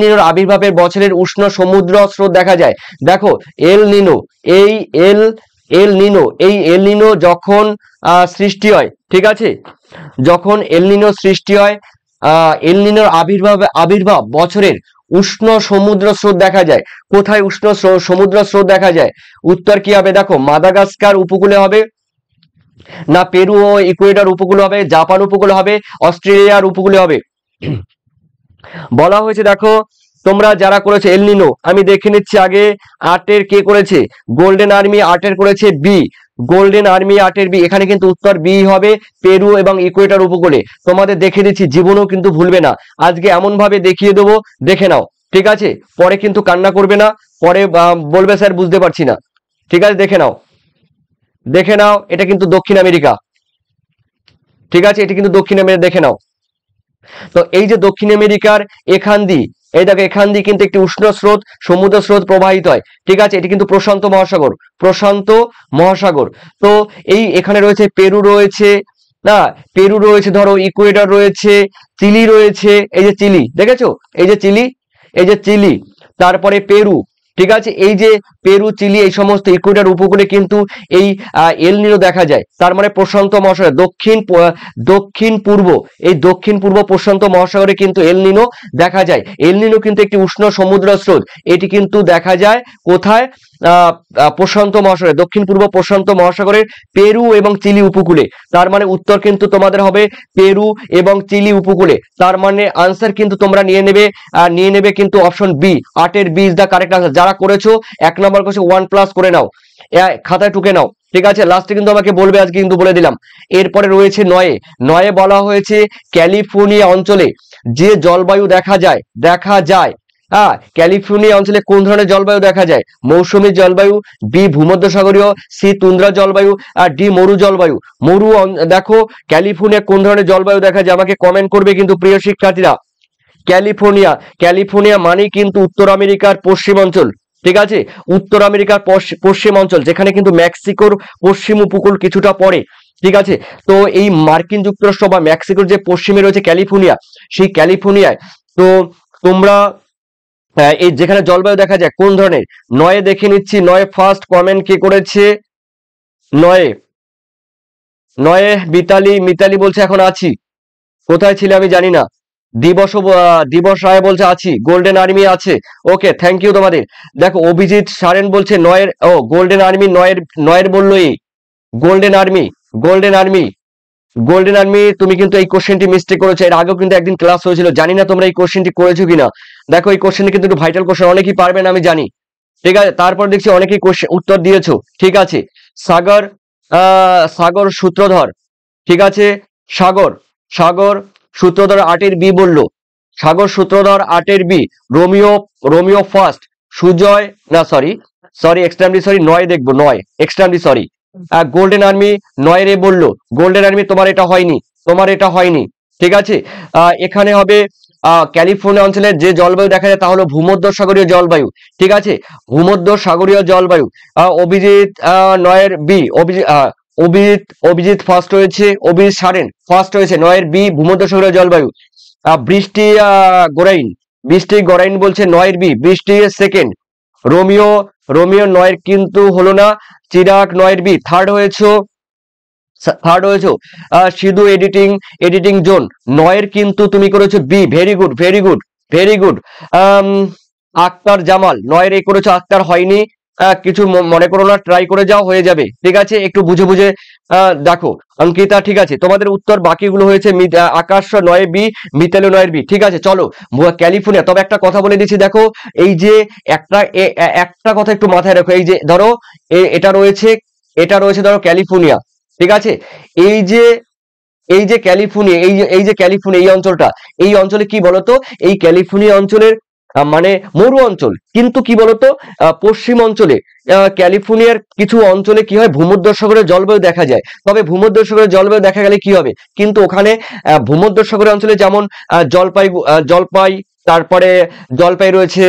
নিনোর আবির্ভাবের বছরের উষ্ণ সমুদ্র স্রোত দেখা যায়, দেখো এল নিনো, এই এল নিনো, এই এল নিনো যখন সৃষ্টি হয়, ঠিক আছে, যখন এল নিনো সৃষ্টি হয়, এল নিনোর আবির্ভাব বছরের উষ্ণ সমুদ্র স্রোত দেখা যায়। কোথায় উষ্ণ সমুদ্র স্রোত দেখা যায়? উত্তর কি হবে দেখো, মাদাগাস্কার উপকূলে হবে, না পেরু ও ইকুয়েডর উপকূলে হবে, জাপান উপকূলে হবে, অস্ট্রেলিয়ার উপকূলে হবে। বলা হয়েছে দেখো, তোমরা যারা করেছে এল নিনো, আমি দেখে নিচ্ছি আগে 8-এর কে করেছে, গোল্ডেন আর্মি 8-এর করেছে বি, গোল্ডেন আর্মি 8-এর বি, এখানে কিন্তু উত্তর বি হবে, পেরু এবং ইকুয়েটর উপকূলে। তোমাদের দেখে দিচ্ছি, জীবনেও কিন্তু ভুলবে না, আজকে এমন ভাবে দেখিয়ে দেবো, দেখে নাও, ঠিক আছে, পরে কিন্তু কান্না করবে না, পরে বলবে স্যার বুঝতে পারছি না, ঠিক আছে, দেখে নাও, দেখে নাও, এটা কিন্তু দক্ষিণ আমেরিকা, ঠিক আছে, এটা কিন্তু দক্ষিণ আমেরিকা, দেখে নাও। তো এই যে দক্ষিণ আমেরিকার এখান দিয়ে, এই দেখো এখান দিয়ে কিন্তু একটি উষ্ণ স্রোত, সমুদ্র স্রোত প্রবাহিত হয়, ঠিক আছে, এটি কিন্তু প্রশান্ত মহাসাগর, প্রশান্ত মহাসাগর। তো এই এখানে রয়েছে পেরু রয়েছে, না পেরু রয়েছে, ধরো ইকুয়েডর রয়েছে, চিলি রয়েছে, এই যে চিলি দেখেছো, এই যে চিলি, এই যে চিলি, তারপরে পেরু, ঠিক আছে, এই যে পেরু, চিলি, এই সমস্ত ইকুয়েডর উপকূলে কিন্তু এই এল নিনো দেখা যায়। তার মানে প্রশান্ত মহাসাগর, দক্ষিণ পূর্ব, এই দক্ষিণ পূর্ব প্রশান্ত মহাসাগরে কিন্তু এল নিনো দেখা যায়। এল নিনো কিন্তু একটি উষ্ণ সমুদ্র স্রোত, এটি কিন্তু দেখা যায় কোথায়? প্রশান্ত মহাসাগরে, দক্ষিণ পূর্ব প্রশান্ত মহাসাগরের পেরু এবং চিলি উপকূলে। তার মানে উত্তর কিন্তু তোমাদের হবে পেরু এবং চিলি উপকূলে। তার মানে আনসার কিন্তু তোমরা নিয়ে নেবে কিন্তু অপশন বি, 8-এর B is the correct answer. যারা করেছো 1 নম্বর কোশ্চেন 1+ করে নাও, খাতায় টুকে নাও, ঠিক আছে, লাস্টে কিন্তু আমাকে বলবে, আজকে কিন্তু বলে দিলাম। এরপরে রয়েছে 9-এ বলা হয়েছে ক্যালিফোর্নিয়া অঞ্চলে যে জলবায়ু দেখা যায়, হ্যাঁ, ক্যালিফোর্নিয়া অঞ্চলে কোন ধরনের জলবায়ু দেখা যায়? মৌসুমী জলবায়ু, বি ভূমধ্যসাগরীয়, সি তুন্দ্রা জলবায়ু, আর ডি মরু জলবায়ু। দেখো ক্যালিফোর্নিয়া কোন ধরনের জলবায়ু দেখা যায়, আমাকে কমেন্ট করবে কিন্তু প্রিয় শিক্ষার্থীরা। ক্যালিফোর্নিয়া মানে কিন্তু উত্তর আমেরিকার পশ্চিম অঞ্চল, ঠিক আছে, উত্তর আমেরিকার পশ্চিম অঞ্চল, যেখানে কিন্তু মেক্সিকোর পশ্চিম উপকূল কিছুটা পড়ে, ঠিক আছে। তো এই মার্কিন যুক্তরাষ্ট্র বা মেক্সিকোর যে পশ্চিমে রয়েছে ক্যালিফোর্নিয়া, সেই ক্যালিফোর্নিয়ায় তো তোমরা এই যেখানে জলবায়ু দেখা যায় কোন ধরনের, 9-এ দেখে নিচ্ছি, 9-এ ফার্স্ট কমেন্ট কে করেছে? 9-এ মিতালি বলছে এখন আছি, কোথায় ছিলে আমি জানি না। দিবস রায় বলছে আছি, গোল্ডেন আর্মি আছে, ওকে, থ্যাংক ইউ তোমাদের। দেখো অভিজিৎ সারেন বলছে 9-এর, গোল্ডেন আর্মি 9-এর বললো, এই গোল্ডেন আর্মি তুমি কিন্তু এই কোশ্চেনটি মিস্টেক করেছো, এর আগেও কিন্তু একদিন ক্লাস হয়েছিল, জানি না তোমরা এই কোশ্চেনটি করেছো কিনা। দেখো এই কোশ্চেনটি কিন্তু একটু ভাইটাল কোশ্চেন, অনেকেই পারবে না আমি জানি, ঠিক আছে, তারপর দেখছি অনেকেই উত্তর দিয়েছো, ঠিক আছে। সাগর সূত্রধর, ঠিক আছে, সাগর সূত্রধর 8-এর বি বললো, সাগর সূত্রধর 8-এর বি, রোমিও ফার্স্ট, সুজয়, না সরি এক্সট্রিমলি সরি, 9 দেখবো, 9 এক্সট্রিমলি সরি। গোল্ডেন আর্মি 9-এর এ বললো, গোল্ডেন আর্মি তোমার এটা হয়নি, ঠিক আছে। এখানে হবে ক্যালিফোর্নিয়া অঞ্চলের যে জলবায়ু দেখা যায় তা হলো ভূমধ্যসাগরীয় জলবায়ু, ঠিক আছে, ভূমধ্যসাগরীয় জলবায়ু। অভিজিৎ 9-এর বি, অভিজিৎ ফার্স্ট হয়েছে, অভিজিৎ সারেন ফার্স্ট হয়েছে, 9-এর বি ভূমধ্যসাগরীয় জলবায়ু। বৃষ্টি গড়াইন বলছে 9-এর বি, বৃষ্টি সেকেন্ড, রোমিও 9-এর কিন্তু হলো না, চিরাগ 9-এর বি থার্ড হয়েছে। সিধু এডিটিং জোন 9-এর কিন্তু তুমি করেছো B, very good. Akhtar Jamal 9-এর এ করেছো, আক্তার হয়নি, কিছু মনে করো না, ট্রাই করে যাও, হয়ে যাবে, ঠিক আছে, একটু বুঝে দেখো। অঙ্কিতা, ঠিক আছে, তোমাদের উত্তর বাকিগুলো হয়েছে আকাশ 9-এ বি, মিতালি 9-এর বি, ঠিক আছে। চলো ক্যালিফোর্নিয়া, তবে একটা কথা বলে দিচ্ছি, দেখো এই যে একটা কথা একটু মাথায় রাখো, এই যে ধরো এটা রয়েছে ধরো ক্যালিফোর্নিয়া, ঠিক আছে, এই যে ক্যালিফোর্নিয়া, এই অঞ্চলে কি বলতো, এই ক্যালিফোর্নিয়া অঞ্চলের মানে মরু অঞ্চল, কিন্তু কি বলতো পশ্চিম অঞ্চলে ক্যালিফোর্নিয়ার কিছু অঞ্চলে কি হয়, ভূমধ্যসাগরের জলবায়ু দেখা যায়। তবে ভূমধ্যসাগরের জলবায়ু দেখা গেলে কি হবে, কিন্তু ওখানে ভূমধ্যসাগরের অঞ্চলে যেমন জলপাই, তারপরে জলপাই রয়েছে,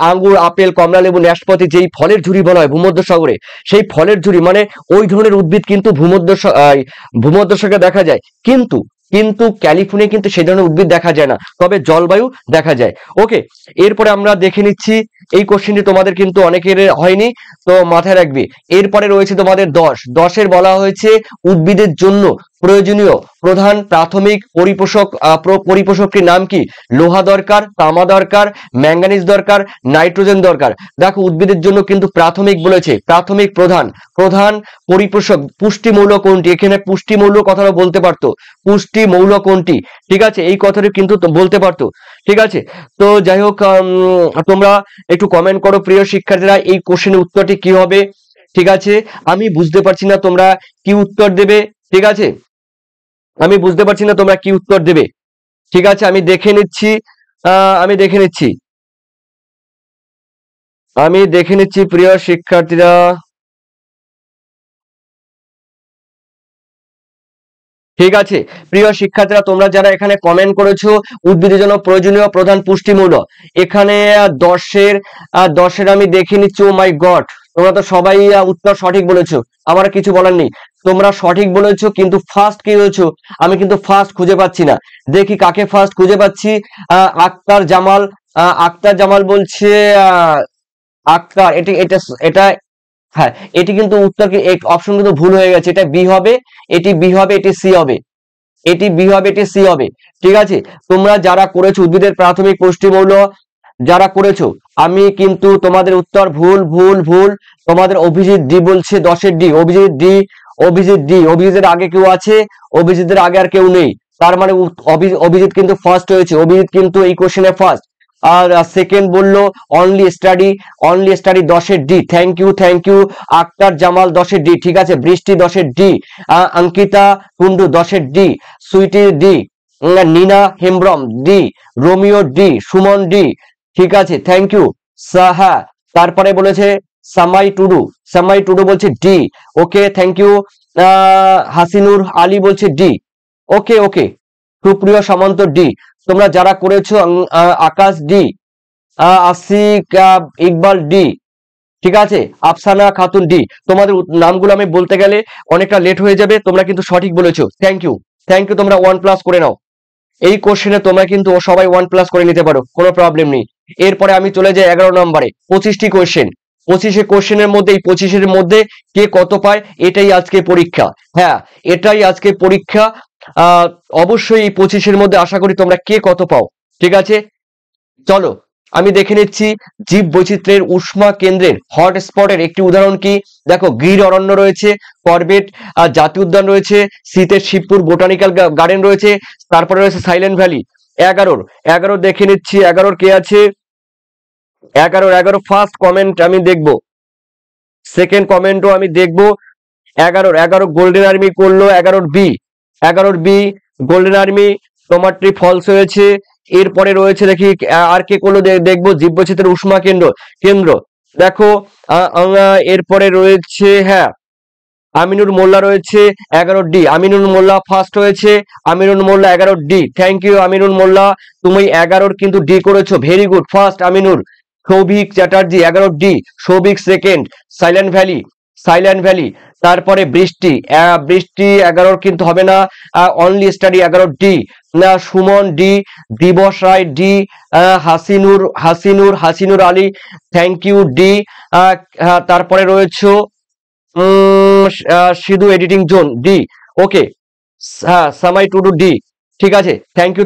আঙ্গুর, আপেল, কমলা লেবু, ন্যাশপাতি, যেই ফলের ঝুড়ি বলা হয় ভূমধ্যসাগরে, সেই ফলের ঝুড়ি মানে ওই ধরনের উদ্ভিদ কিন্তু ভূমধ্যসাগরে দেখা যায়। কিন্তু কিন্তু ক্যালিফোর্নিয়া কিন্তু সেই ধরনের উদ্ভিদ দেখা যায় না, তবে জলবায়ু দেখা যায়। ওকে, এরপরে আমরা দেখে নিচ্ছি, এই কোশ্চেনটি তোমাদের কিন্তু অনেকের হয়নি, তো মাথায় রাখবে। এরপরে রয়েছে তোমাদের 10-এর বলা হয়েছে উদ্ভিদের জন্য প্রয়োজনীয় প্রধান প্রাথমিক পরিপোষকটির নাম কি? লোহা দরকার, তামা দরকার, ম্যাঙ্গানিজ দরকার, নাইট্রোজেন দরকার। দেখো উদ্ভিদের জন্য কিন্তু প্রাথমিক বলেছে, প্রাথমিক প্রধান পরিপোষক পুষ্টি মৌল কোনটি? এখানে পুষ্টি মৌল কথাটা বলতে পারতো, পুষ্টি মৌল কোনটি, ঠিক আছে, এই কথাটা কিন্তু বলতে পারতো, ঠিক আছে। তো যাই হোক, তোমরা একটু কমেন্ট করো প্রিয় শিক্ষার্থীরা, এই কোশ্চেনের উত্তরটি কি হবে, ঠিক আছে। আমি বুঝতে পারছি না তোমরা কি উত্তর দেবে, ঠিক আছে, আমি বুঝতে পারছি না তোমরা কি উত্তর দেবে, ঠিক আছে। আমি দেখে নিচ্ছি প্রিয় শিক্ষার্থীরা। ঠিক আছে প্রিয় শিক্ষার্থীরা, তোমরা যারা এখানে কমেন্ট করেছো উদ্ভিদের জন্য প্রয়োজনীয় প্রধান পুষ্টিমূল্য, এখানে 10-এর আমি দেখে নিচ্ছি। ও মাই গড, তোমরা তো সবাই উত্তর সঠিক বলেছো, আমার কিছু বলার নেই, তোমরা সঠিক বলেছো, কিন্তু ফার্স্ট কি হয়েছো? আমি কিন্তু ফার্স্ট খুঁজে পাচ্ছি না, দেখি কাকে ফার্স্ট খুঁজে পাচ্ছি। আক্তার জামাল বলছে আক্তার, এটা এটা হ্যাঁ, এটি কিন্তু উত্তর কি অপশন কিন্তু ভুল হয়ে গেছে, এটা বি হবে, এটি বি হবে, এটি সি হবে, এটি বি হবে, এটি সি হবে, ঠিক আছে। তোমরা যারা করেছো উদ্ভিদের প্রাথমিক পুষ্টিমূল্য যারা করেছো, আমি কিন্তু তোমাদের উত্তর ভুল ভুল ভুল। তোমাদের অভিজিৎ ডি বলছে 10-এর ডি, অভিজিতের আগে কেউ আছে? অভিজিতের আগে আর কেউ নেই, তার মানে অভিজিৎ কিন্তু ফার্স্ট হয়েছে, অভিজিৎ কিন্তু এই কোশ্চেনে ফার্স্ট। আর সেকেন্ড বললো অনলি স্টাডি 10-এর D, thank you. Akhtar Jamal 10-এর ডি, ঠিক আছে। বৃষ্টি 10-এর ডি, অঙ্কিতা কুন্ডু 10-এর D, Sweety D, Nina Hembrom D, Romeo D, Suman D, ঠিক আছে, থ্যাংক ইউ। হ্যাঁ, তারপরে বলেছে সামাই টুডু বলছে D, okay, thank you. Hasinur Ali বলছে D, okay. Supriyo Samanta D. তোমরা যারা করেছো আকাশ ডি, আসিক ইকবাল ডি, ঠিক আছে, আফসানা খাতুন ডি। তোমাদের নামগুলো আমি বলতে গেলে অনেকটা লেট হয়ে যাবে, তোমরা কিন্তু সঠিক বলেছো, থ্যাংক ইউ। তোমরা 1+ করে নাও, এই কোশ্চেনে তোমরা কিন্তু সবাই 1+ করে নিতে পারো, কোনো প্রবলেম নেই। এরপরে আমি চলে যাই 11 নম্বরে, 25টি কোশ্চেন। 25 কোশ্চেনের মধ্যে, এই 25-এর মধ্যে কে কত পায় এটাই আজকে পরীক্ষা, হ্যাঁ এটাই আজকে পরীক্ষা। অবশ্যই এই 25-এর মধ্যে আশা করি তোমরা কে কত পাও, ঠিক আছে। চলো আমি দেখে নিচ্ছি জীব বৈচিত্র্যের উষ্মা কেন্দ্রের হটস্পটের একটি উদাহরণ কি। দেখো গির অরণ্য রয়েছে, করবেট জাতীয় উদ্যান রয়েছে, শীতের শিবপুর বোটানিক্যাল গার্ডেন রয়েছে, তারপরে রয়েছে সাইলেন্ট ভ্যালি। 11 দেখে নিচ্ছি, 11 কে আছে? 11 ফার্স্ট কমেন্ট আমি দেখব, সেকেন্ড কমেন্টও আমি দেখব। 11 গোল্ডেন আর্মি করলো, 11 বি গোল্ডেন আর্মি, তোমারটি ফলস হয়েছে। এরপরে রয়েছে দেখি আর কে করলো, দেখবো জীববৈচিত্র্যের উষ্মা কেন্দ্র। দেখো এরপরে রয়েছে, হ্যাঁ আমিনুর মোল্লা রয়েছে 11 ডি, আমিনুল মোল্লা ফার্স্ট হয়েছে, আমিনুল মোল্লা 11 ডি, থ্যাংক ইউ আমিনুল মোল্লা, তুমি 11 কিন্তু ডি করেছো, very good, first Aminur. Souvik Chatterjee 11 D, Souvik second, silent valley. তারপরে বৃষ্টি 11 কিন্তু হবে না, অনলি স্টাডি 11 ডি, না Suman D, Dibas Roy D, Hasinur Ali, thank you D. তারপরে রয়েছে Sidhu editing zone D, okay, হ্যাঁ সামাই টুডু ডি, ঠিক আছে, থ্যাংক ইউ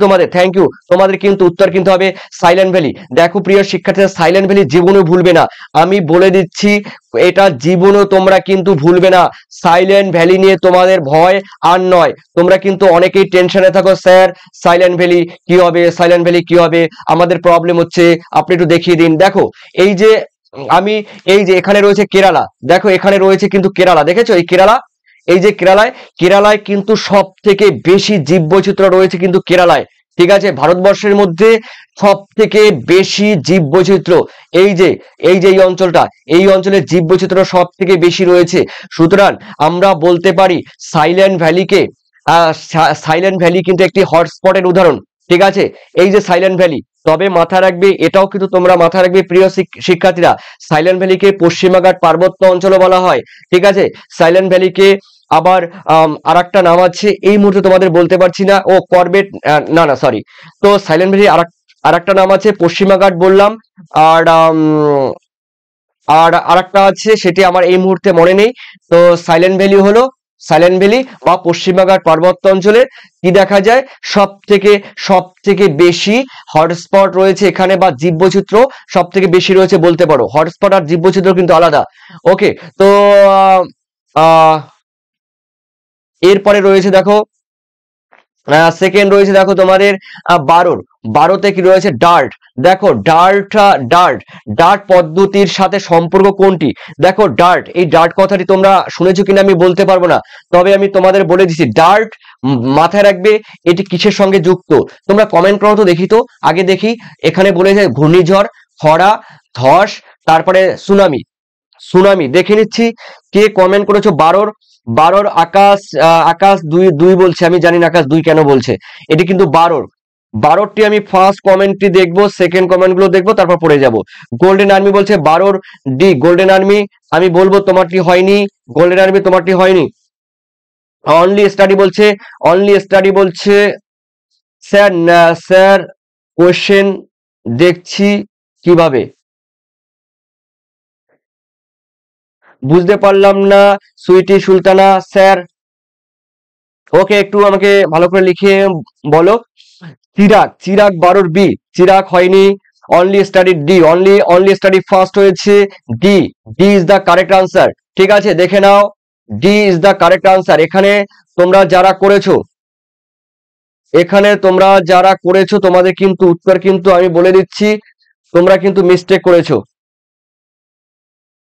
তোমাদের কিন্তু উত্তর কিন্তু হবে সাইলেন্ট ভ্যালি। দেখো প্রিয় শিক্ষার্থীরা, সাইলেন্ট ভ্যালি জীবনেও ভুলবে না, আমি বলে দিচ্ছি এটা জীবনেও তোমরা কিন্তু ভুলবে না। সাইলেন্ট ভ্যালি নিয়ে তোমাদের ভয় আর নয়, তোমরা কিন্তু অনেকেই টেনশনে থাকো, স্যার সাইলেন্ট ভ্যালি কি হবে, আমাদের প্রবলেম হচ্ছে, আপনি একটু দেখিয়ে দিন। দেখো এই যে এখানে রয়েছে কেরালা, দেখো এখানে রয়েছে কিন্তু কেরালা, দেখেছো এই কেরালায় কিন্তু সব থেকে বেশি জীববৈচিত্র্য রয়েছে কিন্তু কেরালায়, ঠিক আছে, ভারতবর্ষের মধ্যে সব থেকে বেশি জীববৈচিত্র্য এই অঞ্চলে জীববৈচিত্র্য সব থেকে বেশি রয়েছে। সুতরাং আমরা বলতে পারি সাইলেন্ট ভ্যালি কিন্তু একটি হটস্পটের উদাহরণ, ঠিক আছে, এই যে সাইলেন্ট ভ্যালি। তবে মাথা রাখবে, এটাও কিন্তু তোমরা মাথা রাখবে প্রিয় শিক্ষার্থীরা, সাইলেন্ট ভ্যালিকে পশ্চিমাঘাট পার্বত্য অঞ্চলও বলা হয়, ঠিক আছে, সাইলেন্ট ভ্যালিকে আবার আর একটা নাম আছে, এই মুহূর্তে তোমাদের বলতে পারছি না, ও করবেট, না না সরি। তো সাইলেন্ট ভ্যালি আর একটা নাম আছে, পশ্চিমা ঘাট বললাম। আর আর আরেকটা আছে, সেটি আমার এই মুহূর্তে মনে নেই। তো সাইলেন্ট ভ্যালি বা পশ্চিমবঙ্গ পার্বত্য অঞ্চলে কি দেখা যায়, সব থেকে বেশি হটস্পট রয়েছে এখানে, বা জীববৈচিত্র্য সব থেকে বেশি রয়েছে বলতে পারো। হটস্পট আর জীববৈচিত্র্য কিন্তু আলাদা। ওকে, তো আহ এরপরে রয়েছে দেখো, সেকেন্ড রয়েছে দেখো তোমাদের বারোতে কি রয়েছে, ডার্ট। দেখো ডার্ট ডার্ট পদ্ধতির সাথে সম্পর্ক কোনটি? দেখো ডার্ট, এই ডার্ট কথাটি তোমরা শুনেছো কিনা আমি বলতে পারবো না, তবে আমি তোমাদের বলে দিচ্ছি ডার্ট মাথায় রাখবে এটি কিসের সঙ্গে যুক্ত। তোমরা কমেন্ট করো তো দেখি, তো আগে দেখি। এখানে বলেছে ঘূর্ণিঝড়, খরা, ধস, তারপরে সুনামি দেখে নিচ্ছি কে কমেন্ট করেছো। বারোর আকাশ দুই দুই বলছে, আমি জানি না আকাশ দুই কেন বলছে। এটি কিন্তু বারোরটি আমি ফার্স্ট কমেন্টটি দেখবো, সেকেন্ড কমেন্ট গুলো দেখবো, তারপর পড়ে যাব। গোল্ডেন আর্মি বলছে বারোর ডি। গোল্ডেন আর্মি আমি বলবো তোমারটি হয়নি, গোল্ডেন আর্মি তোমারটি হয়নি। অনলি স্টাডি বলছে স্যার কোয়েশ্চেন দেখছি কিভাবে, বুঝতে পারলাম না সুইটি সুলতানা স্যার। ওকে, একটু আমাকে ভালো করে লিখে বলো। চিরাগ বারোর বি, চিরাগ হয়নি। অনলি স্টাডি ফার্স্ট হয়েছে D. D is the correct answer. ঠিক আছে, দেখে নাও, D is the correct answer. তোমরা যারা করেছো তোমাদের কিন্তু উত্তর কিন্তু আমি বলে দিচ্ছি, তোমরা কিন্তু মিস্টেক করেছো।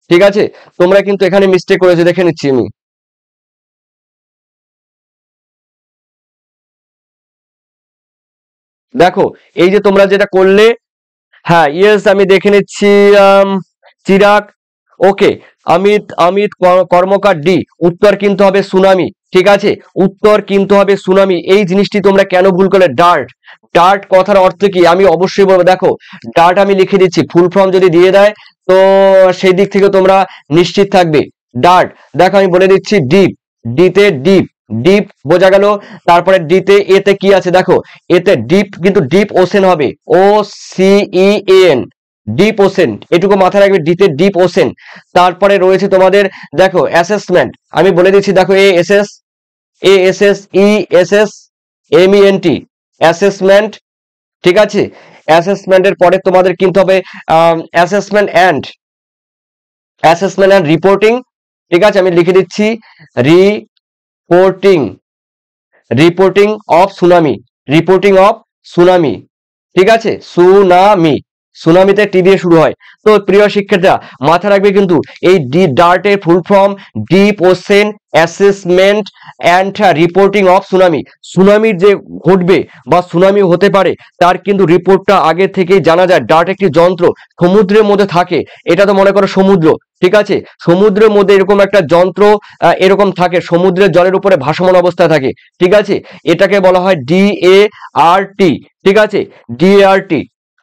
ঠিক আছে, তোমরা কিন্তু এখানে মিস্টেক করেছো, দেখে নিচ্ছি আমি। দেখো, এই যে তোমরা যেটা করলে, হ্যাঁ ইয়েস আমি দেখে নিচ্ছি। চিরাগ, ওকে। অমিত কর্মকার ডি। উত্তর কিন্তু হবে সুনামি। ঠিক আছে, উত্তর কিন্তু হবে সুনামি। এই জিনিসটি তোমরা কেন ভুল করলে? ডার্ট কথার অর্থ কি আমি অবশ্যই বলবো। দেখো, ডার্ট আমি লিখে দিচ্ছি, ফুল ফর্ম যদি দিয়ে দেয় তো সেই দিক থেকে তোমরা নিশ্চিত থাকবে। ডার্ট, দেখো আমি বলে দিচ্ছি, ডিতে ডিপ বোঝা গেল। তারপরে এতে কি আছে দেখো, এতে ডিপ কিন্তু ডিপ ওশেন হবে, OCEAN, ডিপ ওশেন, এটুকু মাথায় রাখবে, ডিপ ওশেন। তারপরে রয়েছে তোমাদের, দেখো অ্যাসেসমেন্ট, আমি বলে দিচ্ছি, দেখো ASSESSMENT, অ্যাসেসমেন্ট। ঠিক আছে, অ্যাসেসমেন্টের পরে তোমাদের কিন্তু হবে অ্যাসেসমেন্ট অ্যান্ড রিপোর্টিং। ঠিক আছে, আমি লিখে দিচ্ছি রিপোর্টিং রিপোর্টিং অফ সুনামি। ঠিক আছে, সুনামিতে টি দিয়ে শুরু হয়। তো প্রিয় শিক্ষার্থীরা, মাথা রাখবে কিন্তু এই ডার্টের full form deep ocean assessment and reporting of সুনামির যে ঘটবে বা সুনামি হতে পারে তার কিন্তু রিপোর্টটা আগে থেকেই জানা যায়। ডার্ট একটি যন্ত্র, সমুদ্রের মধ্যে থাকে, এটা তো মনে করো সমুদ্র। ঠিক আছে, সমুদ্রের মধ্যে এরকম একটা যন্ত্র এরকম থাকে, সমুদ্রের জলের উপরে ভাসমান অবস্থায় থাকে। ঠিক আছে, এটাকে বলা হয় DART। ঠিক আছে, DART।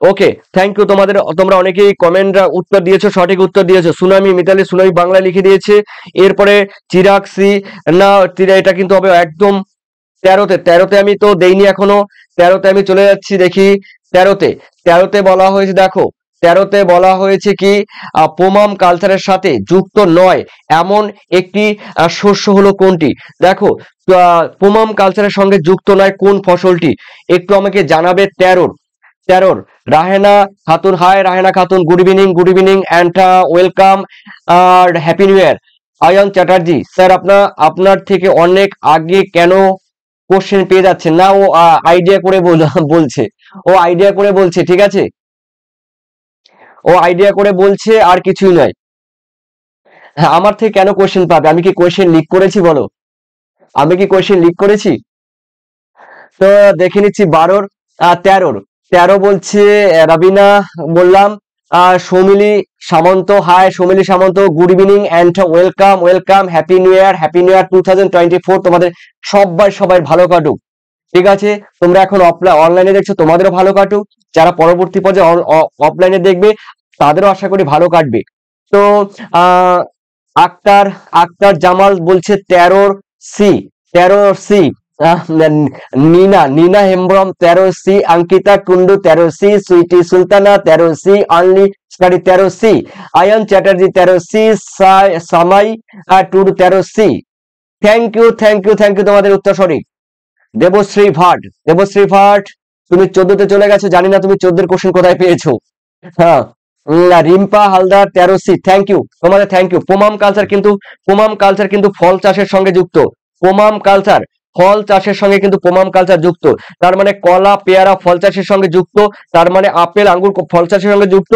Okay, thank you. তোমরা অনেকেই কমেন্ট উত্তর দিয়েছো, সঠিক উত্তর দিয়েছো। সুনামি, মিতালি সুনামি বাংলা লিখে দিয়েছে। এরপরে চিরাগ সি, না এটা কিন্তু হবে একদম 13তে আমি তো দেইনি এখনো। 13তে আমি চলে যাচ্ছি, দেখি 13তে বলা হয়েছে, দেখো 13তে বলা হয়েছে কি, পোমাম কালচারের সাথে যুক্ত নয় এমন একটি শস্য হলো কোনটি? দেখো, পোমাম কালচারের সঙ্গে যুক্ত নয় কোন ফসলটি, একটু আমাকে জানাবে। 13 Rahena Khatun, hi Rahena Khatun, good evening and welcome আর happy new year. Ayan Chatterjee, sir আপনার থেকে অনেক আগে কেন কোশ্চেন পেয়ে যাচ্ছে না? ও আইডিয়া করে বলছে, ঠিক আছে, ও আইডিয়া করে বলছে, আর কিছুই নয়। হ্যাঁ, আমার থেকে কেন কোশ্চেন পাবে? আমি কি কোশ্চেন লিক করেছি বলো? তো দেখে নিচ্ছি 13 বলছে রাবিনা, বললাম। Soumili Samanta, hi Soumili Samanta, good evening and welcome happy new year 2024। তোমাদের সবাই ভালো কাটুক। ঠিক আছে, তোমরা এখন অনলাইনে দেখছো, তোমাদেরও ভালো কাটুক। যারা পরবর্তী পর্যায়ে অফলাইনে দেখবে তাদেরও আশা করি ভালো কাটবে। তো আহ আক্তার জামাল বলছে 13 C, 13 C. Nina, Nina Hembrom 13 C, Ankita Kundu 13 C, Sweety Sultana 13 C, only study 13 C, Ayan Chatterjee 13 C, Samai Tudu 13 C. Thank you, thank you, thank you, তোমাদের উত্তর সঠিক। দেবশ্রী ভাট, দেবশ্রী ভাট তুমি 14তে চলে গেছো, জানি না তুমি 14 কোশ্চেন কোথায় পেয়েছো। হ্যাঁ, Rimpa Haldar 13 C, thank you তোমাদের, থ্যাংক ইউ। পোমাম কালচার কিন্তু, পোমাম কালচার কিন্তু ফল চাষের সঙ্গে যুক্ত, পোমাম কালচার ফল চাষের সঙ্গে কিন্তু পোমাম কালচার যুক্ত। তার মানে কলা পেয়ারা ফল চাষের সঙ্গে যুক্ত, তার মানে আপেল আঙ্গুর ফল চাষের সঙ্গে যুক্ত,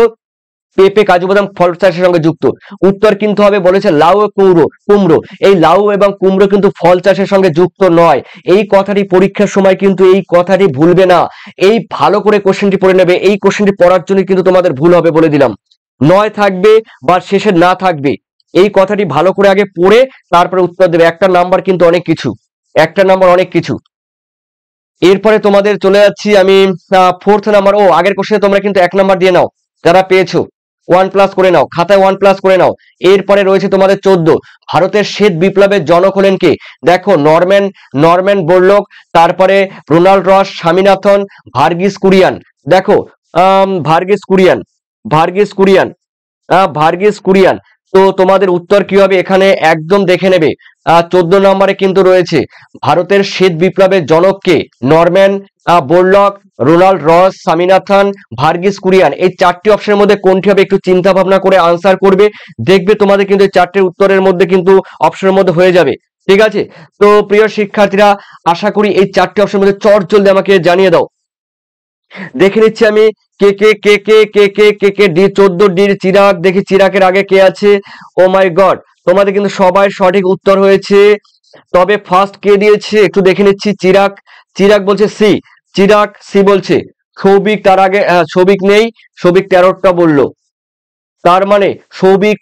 পেঁপে কাজু বাদাম ফল চাষের সঙ্গে যুক্ত। উত্তর কিন্তু হবে বলেছে লাউ ও কুমড়ো, কুমড়ো। এই লাউ এবং কুমড়ো কিন্তু ফল চাষের সঙ্গে যুক্ত নয়। এই কথাটি পরীক্ষার সময় কিন্তু এই কথাটি ভুলবে না, এই ভালো করে কোশ্চেনটি পড়ে নেবে। এই কোশ্চেনটি পড়ার জন্য কিন্তু তোমাদের ভুল হবে বলে দিলাম, নয় থাকবে বা শেষে না থাকবে। এই কথাটি ভালো করে আগে পড়ে তারপরে উত্তর দেবে। একটা নাম্বার কিন্তু অনেক কিছু, একটা নাম্বার অনেক কিছু। এরপরে তোমাদের চলে যাচ্ছি আমি 4th নাম্বার। ও আগের কোশ্চেনে তোমরা কিন্তু 1 নাম্বার দিয়ে নাও, যারা পেয়েছো 1+ করে নাও, খাতায় 1+ করে নাও। এরপরে রয়েছে তোমাদের 14, ভারতের শ্বেত বিপ্লবের জনক হলেন কে? দেখো নরম্যান, নরম্যান বোরলগ, তারপরে রোনাল্ড রস, স্বামীনাথন, ভার্গিস কুরিয়ান। দেখো ভার্গিস কুরিয়ান, ভার্গিস কুরিয়ান, ভার্গিস কুরিয়ান। তো তোমাদের উত্তর কি হবে এখানে একদম দেখে নেবে। 14 নম্বরে কিন্তু রয়েছে ভারতের শ্বেত বিপ্লবের জনক কে? নরম্যান বোরলগ, রোনাল্ড রস, স্বামীনাথন, ভার্গিস কুরিয়ান। এই 4টি অপশনের মধ্যে কোনটি হবে একটু চিন্তা ভাবনা করে আনসার করবে, দেখবে তোমাদের কিন্তু এই 4টির উত্তরের মধ্যে কিন্তু অপশনের মধ্যে হয়ে যাবে। ঠিক আছে, তো প্রিয় শিক্ষার্থীরা আশা করি এই 4টি অপশনের মধ্যে চট জলদি আমাকে জানিয়ে দাও। দেখে নিচ্ছি আমি কে কে কে কে কে কে কে কে ডি 14 ডির চিরাগ, দেখি চিরাগের আগে কে আছে। ও মাই গড, তোমাদের কিন্তু সবাই সঠিক উত্তর হয়েছে, তবে ফার্স্ট কে দিয়েছে একটু দেখে নিচ্ছি। চিরাগ, চিরাগ বলছে সি, চিরাগ সি বলছে। সৌভিক তার আগে, সৌভিক নেই, সৌভিক 13টা বললো, তার মানে সৌভিক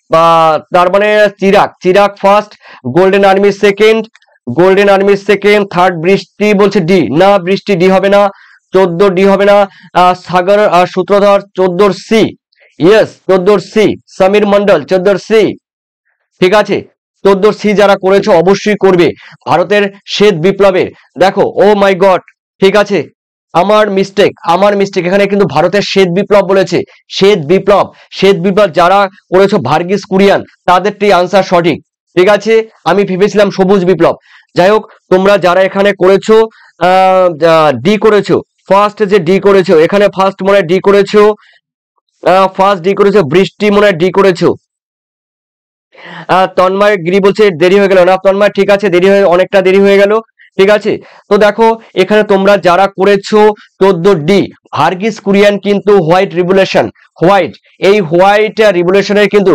তার মানে Chirag, Chirag first, golden army second, golden army second, third বৃষ্টি বলছে ডি, না বৃষ্টি ডি হবে না, 14 ডি হবে না। Sagar Sutradhar 14 C, yes 14 C. Samir Mondal 14 C, ঠিক আছে। 14 সি যারা করেছো অবশ্যই করবে ভারতের শ্বেত বিপ্লবের। দেখো ও মাই গড, ঠিক আছে, আমার মিস্টেক, আমার মিস্টেক, এখানে কিন্তু ভারতের শ্বেত বিপ্লব বলেছে, শ্বেত বিপ্লব, শ্বেত বিপ্লব যারা করেছো ভার্গিস কুরিয়ান তাদেরটি আনসার সঠিক। ঠিক আছে, আমি ভেবেছিলাম সবুজ বিপ্লব। যাই হোক, তোমরা যারা এখানে করেছো ডি করেছো, ফার্স্ট যে ডি করেছো এখানে, ফার্স্ট মনে হয় ডি করেছো, ফার্স্ট ডি করেছো, বৃষ্টি মনে হয় ডি করেছো। তন্ময় গিরি বলছে দেরি হয়ে গেল না, তন্ময় ঠিক আছে, দেরি হয়ে অনেকটা দেরি হয়ে গেল। ঠিক আছে, তো দেখো এখানে তোমরা যারা করেছো 14 ডি, ভার্গিস কুরিয়ান কিন্তু হোয়াইট রিভলিউশন, হোয়াইট, এই হোয়াইট রিভলিউশনের কিন্তু,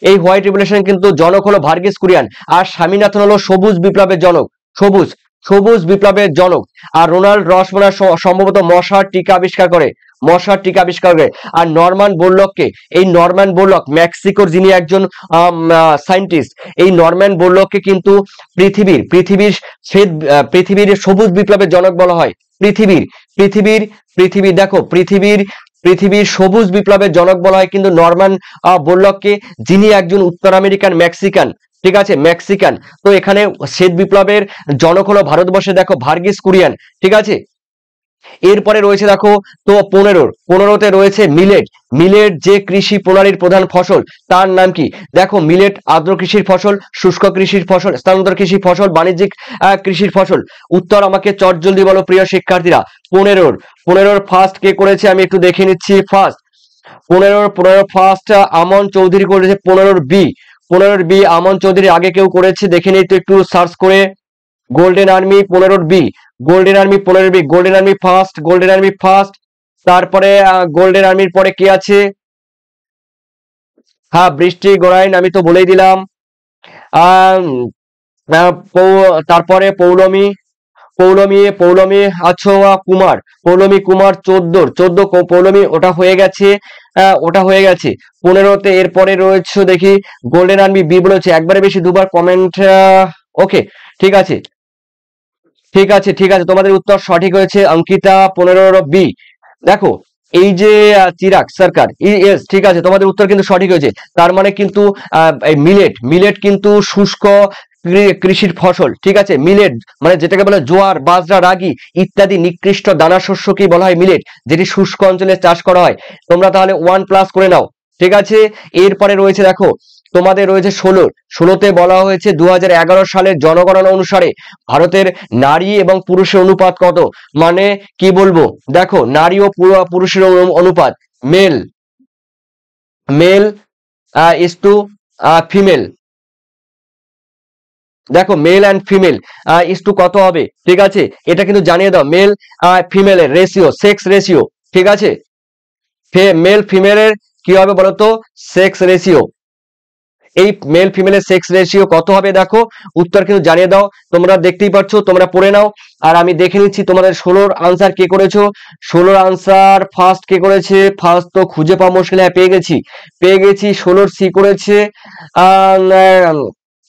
এই হোয়াইট রিভলিউশন কিন্তু জনক হলো ভার্গিস কুরিয়ান, আর স্বামীনাথন হলো সবুজ বিপ্লবের জনক, সবুজ, সবুজ বিপ্লবের জনক। আর রোনাল্ড রস মনে হয় সম্ভবত মশার টিকা আবিষ্কার করে, মশার টিকা আবিষ্কার করে। আর নরম্যান বোরলগকে, এই নরম্যান বোরলগ মেক্সিকোর যিনি একজন সায়েন্টিস্ট, এই নরম্যান বোরলগকে কিন্তু পৃথিবীর, পৃথিবীর শ্বেত, পৃথিবীর সবুজ বিপ্লবের জনক বলা হয়। পৃথিবীর, পৃথিবীর, পৃথিবীর, দেখো পৃথিবীর, পৃথিবীর সবুজ বিপ্লবের জনক বলা হয় কিন্তু নরম্যান বোরলগকে, যিনি একজন উত্তর আমেরিকান মেক্সিকান। ঠিক আছে, মেক্সিকান। তো এখানে শ্বেত বিপ্লবের জনক হলো ভারতবর্ষে দেখো ভার্গিস কুরিয়ান। ঠিক আছে, এরপরে রয়েছে দেখো তো 15তে রয়েছে মিলেট, মিলেট যে কৃষি প্রণালীর প্রধান ফসল তার নাম কি? দেখো মিলেট আর্দ্র কৃষির ফসল, শুষ্ক কৃষির ফসল, স্থানান্তর কৃষি ফসল, বাণিজ্যিক কৃষির ফসল। উত্তর আমাকে চট জলদি বলো প্রিয় শিক্ষার্থীরা। 15 ফার্স্ট কে করেছে আমি একটু দেখে নিচ্ছি। ফার্স্ট 15 ফার্স্ট আমন চৌধুরী করেছে। 15 বি, 15 বি আমন চৌধুরী আগে কেউ করেছে দেখে নিই তো একটু সার্চ করে। Golden army 15 B, golden army 15 B, golden army first, golden army first. তারপরে গোল্ডেন আর্মির পরে কে আছে? হ্যাঁ বৃষ্টি গোরাইন, আমি তো বলেই দিলাম। তারপরে পৌলমী, পৌলমী, পৌলমী আচ্ছা কুমার, পৌলমী কুমার 14 পৌলমী, ওটা হয়ে গেছে, ওটা হয়ে গেছে। 15তে এরপরে রয়েছে দেখি গোল্ডেন আর্মি বি বলেছে, একবারে বেশি দুবার কমেন্ট। ওকে ঠিক আছে, ঠিক আছে, ঠিক আছে, তোমাদের উত্তর সঠিক হয়েছে অঙ্কিতা 15 বি। দেখো এই যে চিরাগ সরকার, ইয়েস ঠিক আছে, তোমাদের উত্তর কিন্তু সঠিক হয়েছে। তার মানে কিন্তু এই মিলেট, মিলেট কিন্তু শুষ্ক কৃষির ফসল, ঠিক আছে। মিলেট মানে যেটাকে বলে জোয়ার, বাজরা, রাগি ইত্যাদি নিকৃষ্ট দানা শস্যকেই বলা হয় মিলেট, যেটি শুষ্ক অঞ্চলে চাষ করা হয়। তোমরা তাহলে 1+ করে নাও, ঠিক আছে। এরপরে রয়েছে দেখো তোমাদের রয়েছে 16তে বলা হয়েছে 2011 সালের জনগণনা অনুসারে ভারতের নারী এবং পুরুষের অনুপাত কত। মানে কি বলবো, দেখো নারী ও পুরুষের অনুপাত, male male is to female, দেখো male and female is to কত হবে, ঠিক আছে। এটা কিন্তু জানিয়ে দাও, মেল ফিমেলের রেশিও, সেক্স রেশিও, ঠিক আছে। মেল ফিমেলের কি হবে বলতো, সেক্স রেশিও। এই মেল ফিমেলের সেক্স রেশিও কত হবে, দেখো উত্তর কিন্তু জানিয়ে দাও। তোমরা দেখতেই পাচ্ছ, তোমরা পড়ে নাও। আর আমি দেখে নিচ্ছি তোমাদের 16 আনসার কে করেছো। 16 আনসার ফার্স্ট কে করেছে, ফার্স্ট তো খুঁজে পাওয়া মুশকিল, হ্যাঁ পেয়ে গেছি 16 সি করেছে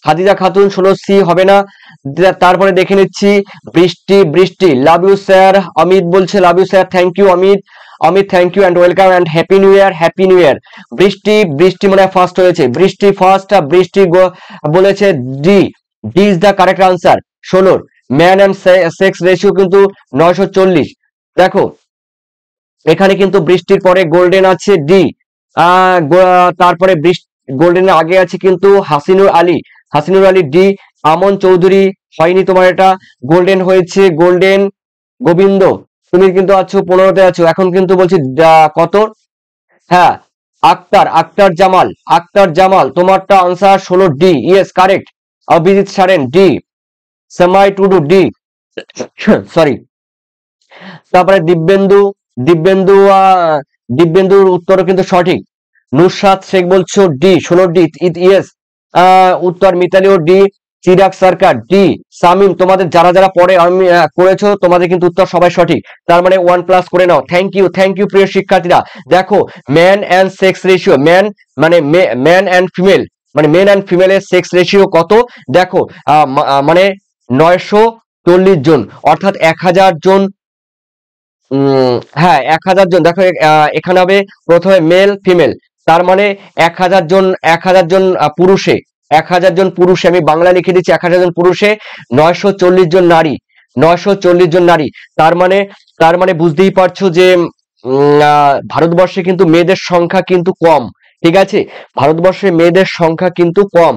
হাদিজা খাতুন। 16 সি হবে না। তারপরে দেখে নিচ্ছি বৃষ্টি লাভ ইউ স্যার, অমিত বলছে love you sir, thank you Amit thank you and welcome and happy new year. Brishti মনে হয় ফার্স্ট হয়েছে, বৃষ্টি ফার্স্ট, বৃষ্টি বলেছে D is the correct answer. 16 man and sex ratio কিন্তু 940। দেখো এখানে কিন্তু বৃষ্টির পরে গোল্ডেন আছে ডি, তারপরে গোল্ডেনের আগে আছে কিন্তু হাসিনুর আলী ডি। আমন চৌধুরী হয়নি তোমার, এটা গোল্ডেন হয়েছে গোল্ডেন গোবিন্দ, তুমি কিন্তু আছো 15তে আছো। এখন কিন্তু বলছি কত, হ্যাঁ আক্তার জামাল তোমারটা answer 16 D, yes correct. Abhijit Saren D, Semai Tudu D, sorry. তারপরে দিব্যেন্দুর উত্তর কিন্তু সঠিক। নুসরাত শেখ বলছো ডি, 16 ডি, ইয়েস উত্তর। মিতালিও ডি, চিরাগ সরকার ডি, সামিম তোমাদের যারা পরে আমি করেছো তোমাদের কিন্তু উত্তর সবাই সঠিক। তার মানে 1+ করে নাও। থ্যাংক ইউ প্রিয় শিক্ষার্থীরা। দেখো man and sex ratio, man and female, মানে মেন অ্যান্ড ফিমেলের সেক্স রেশিও কত, দেখো মানে 940 জন, অর্থাৎ 1000 জন। হ্যাঁ 1000 জন। দেখো এখানে হবে প্রথমে মেল ফিমেল, তার মানে 1000 জন, 1000 জন পুরুষে, 1000 জন পুরুষে, আমি বাংলা লিখে দিচ্ছি, 1000 জন পুরুষে 940 জন নারী, 940 জন নারী। তার মানে বুঝতেই পারছো যে ভারতবর্ষে কিন্তু মেয়েদের সংখ্যা কিন্তু কম, ঠিক আছে। ভারতবর্ষে মেয়েদের সংখ্যা কিন্তু কম।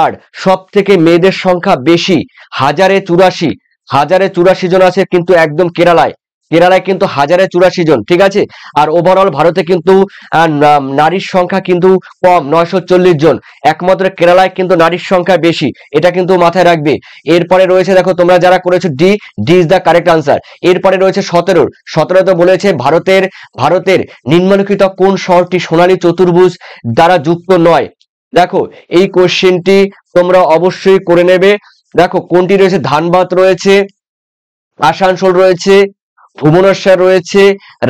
আর সব থেকে মেয়েদের সংখ্যা বেশি, 1084 জন আছে কিন্তু একদম কেরালায় কিন্তু 1084 জন, ঠিক আছে। আর ওভারঅল ভারতে কিন্তু নারীর সংখ্যা কিন্তু কম, 940 জন। একমাত্র কেরালায় কিন্তু নারীর সংখ্যা বেশি, এটা কিন্তু মাথায় রাখবে। এরপরে রয়েছে দেখো তোমরা যারা করেছো D is the correct answer. এরপরে রয়েছে 17তে বলেছে ভারতের নিম্নলিখিত কোন শহরটি সোনালী চতুর্ভুজ দ্বারা যুক্ত নয়। দেখো এই কোশ্চেনটি তোমরা অবশ্যই করে নেবে। দেখো কোনটি রয়েছে, ধানবাদ রয়েছে, আসানসোল রয়েছে, ভুবনেশ্বর রয়েছে,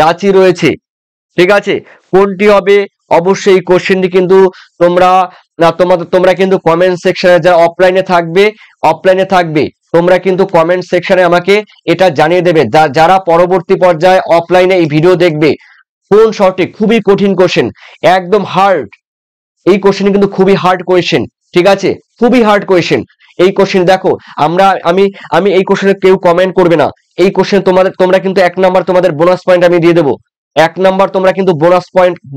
রাঁচি রয়েছে, ঠিক আছে। কোনটি হবে অবশ্যই এই কোশ্চেনটি কিন্তু তোমরা কিন্তু কমেন্ট সেকশনে, যারা অফলাইনে থাকবে তোমরা কিন্তু কমেন্ট সেকশনে আমাকে এটা জানিয়ে দেবে। যারা পরবর্তী পর্যায়ে অফলাইনে এই ভিডিও দেখবে, কোন শর্টে, খুবই কঠিন কোশ্চেন, একদম হার্ড। এই কোশ্চেন কিন্তু খুবই হার্ড কোশ্চেন, ঠিক আছে, খুবই হার্ড কোশ্চেন। এই কোশ্চেন দেখো আমি এই কোশ্চেনে কেউ কমেন্ট করবে না। এই কোশ্চেন তোমরা কিন্তু 1 নাম্বার তোমাদের বোনাস পয়েন্ট আমি দিয়ে দেবো। 1 নাম্বার তোমরা কিন্তু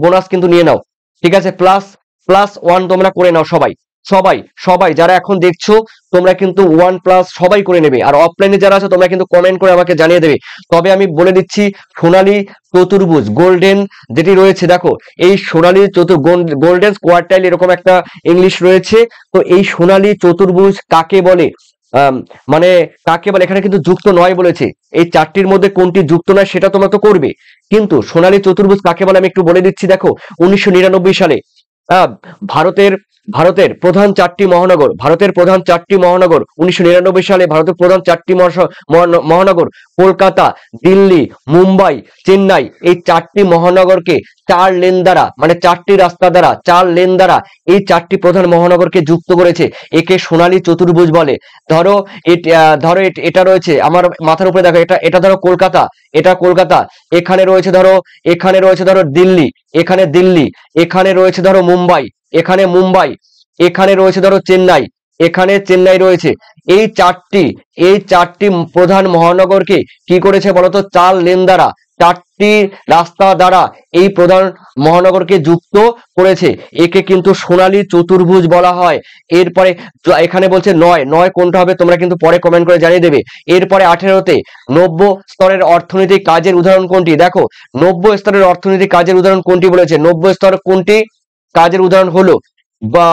বোনাস কিন্তু নিয়ে নাও, ঠিক আছে। +1 তোমরা করে নাও সবাই যারা এখন দেখছো তোমরা কিন্তু 1+ সবাই করে নেবে। আর অফলাইনে যারা আছো তোমরা কিন্তু কমেন্ট করে আমাকে জানিয়ে দেবে। তবে আমি বলে দিচ্ছি সোনালী চতুর্ভুজ গোল্ডেন যেটি রয়েছে, দেখো এই সোনালী গোল্ডেন কোয়ার্টাইল এরকম একটা ইংলিশ রয়েছে। তো এই সোনালী চতুর্ভুজ কাকে বলে, মানে কাকে বলে, এখানে কিন্তু যুক্ত নয় বলেছে। এই 4টির মধ্যে কোনটি যুক্ত নয় সেটা তোমরা তো করবে, কিন্তু সোনালী চতুর্ভুজ কাকে বলে আমি একটু বলে দিচ্ছি। দেখো 1999 সালে ভারতের প্রধান 4টি মহানগর, 1999 সালে ভারতের প্রধান 4টি মহানগর কলকাতা, দিল্লি, মুম্বাই, চেন্নাই, এই 4টি মহানগরকে 4 লেন দ্বারা, মানে 4টি রাস্তা দ্বারা 4 লেন দ্বারা এই 4টি প্রধান মহানগরকে যুক্ত করেছে। একে সোনালী চতুর্ভুজ বলে। ধরো এটা রয়েছে আমার মাথার উপরে, দেখো এটা ধরো কলকাতা, এটা কলকাতা। এখানে রয়েছে ধরো দিল্লি, এখানে দিল্লি। এখানে রয়েছে ধরো মুম্বাই, এখানে মুম্বাই। এখানে রয়েছে ধরো চেন্নাই, এখানে চেন্নাই রয়েছে। এই চারটি প্রধান মহানগরকে কি করেছে বলতো, 4 লেন দ্বারা, 4টি রাস্তা দ্বারা এই প্রধান মহানগরকে যুক্ত করেছে। একে কিন্তু সোনালী চতুর্ভুজ বলা হয়। এরপরে এখানে বলছে 9 কোনটা হবে তোমরা কিন্তু পরে কমেন্ট করে জানিয়ে দেবে। এরপরে 18তে 90 স্তরের অর্থনৈতিক কাজের উদাহরণ কোনটি? দেখো 90 স্তরের অর্থনৈতিক কাজের উদাহরণ কোনটি বলেছে। 90 স্তর কোনটি কাজের উদাহরণ হলো বা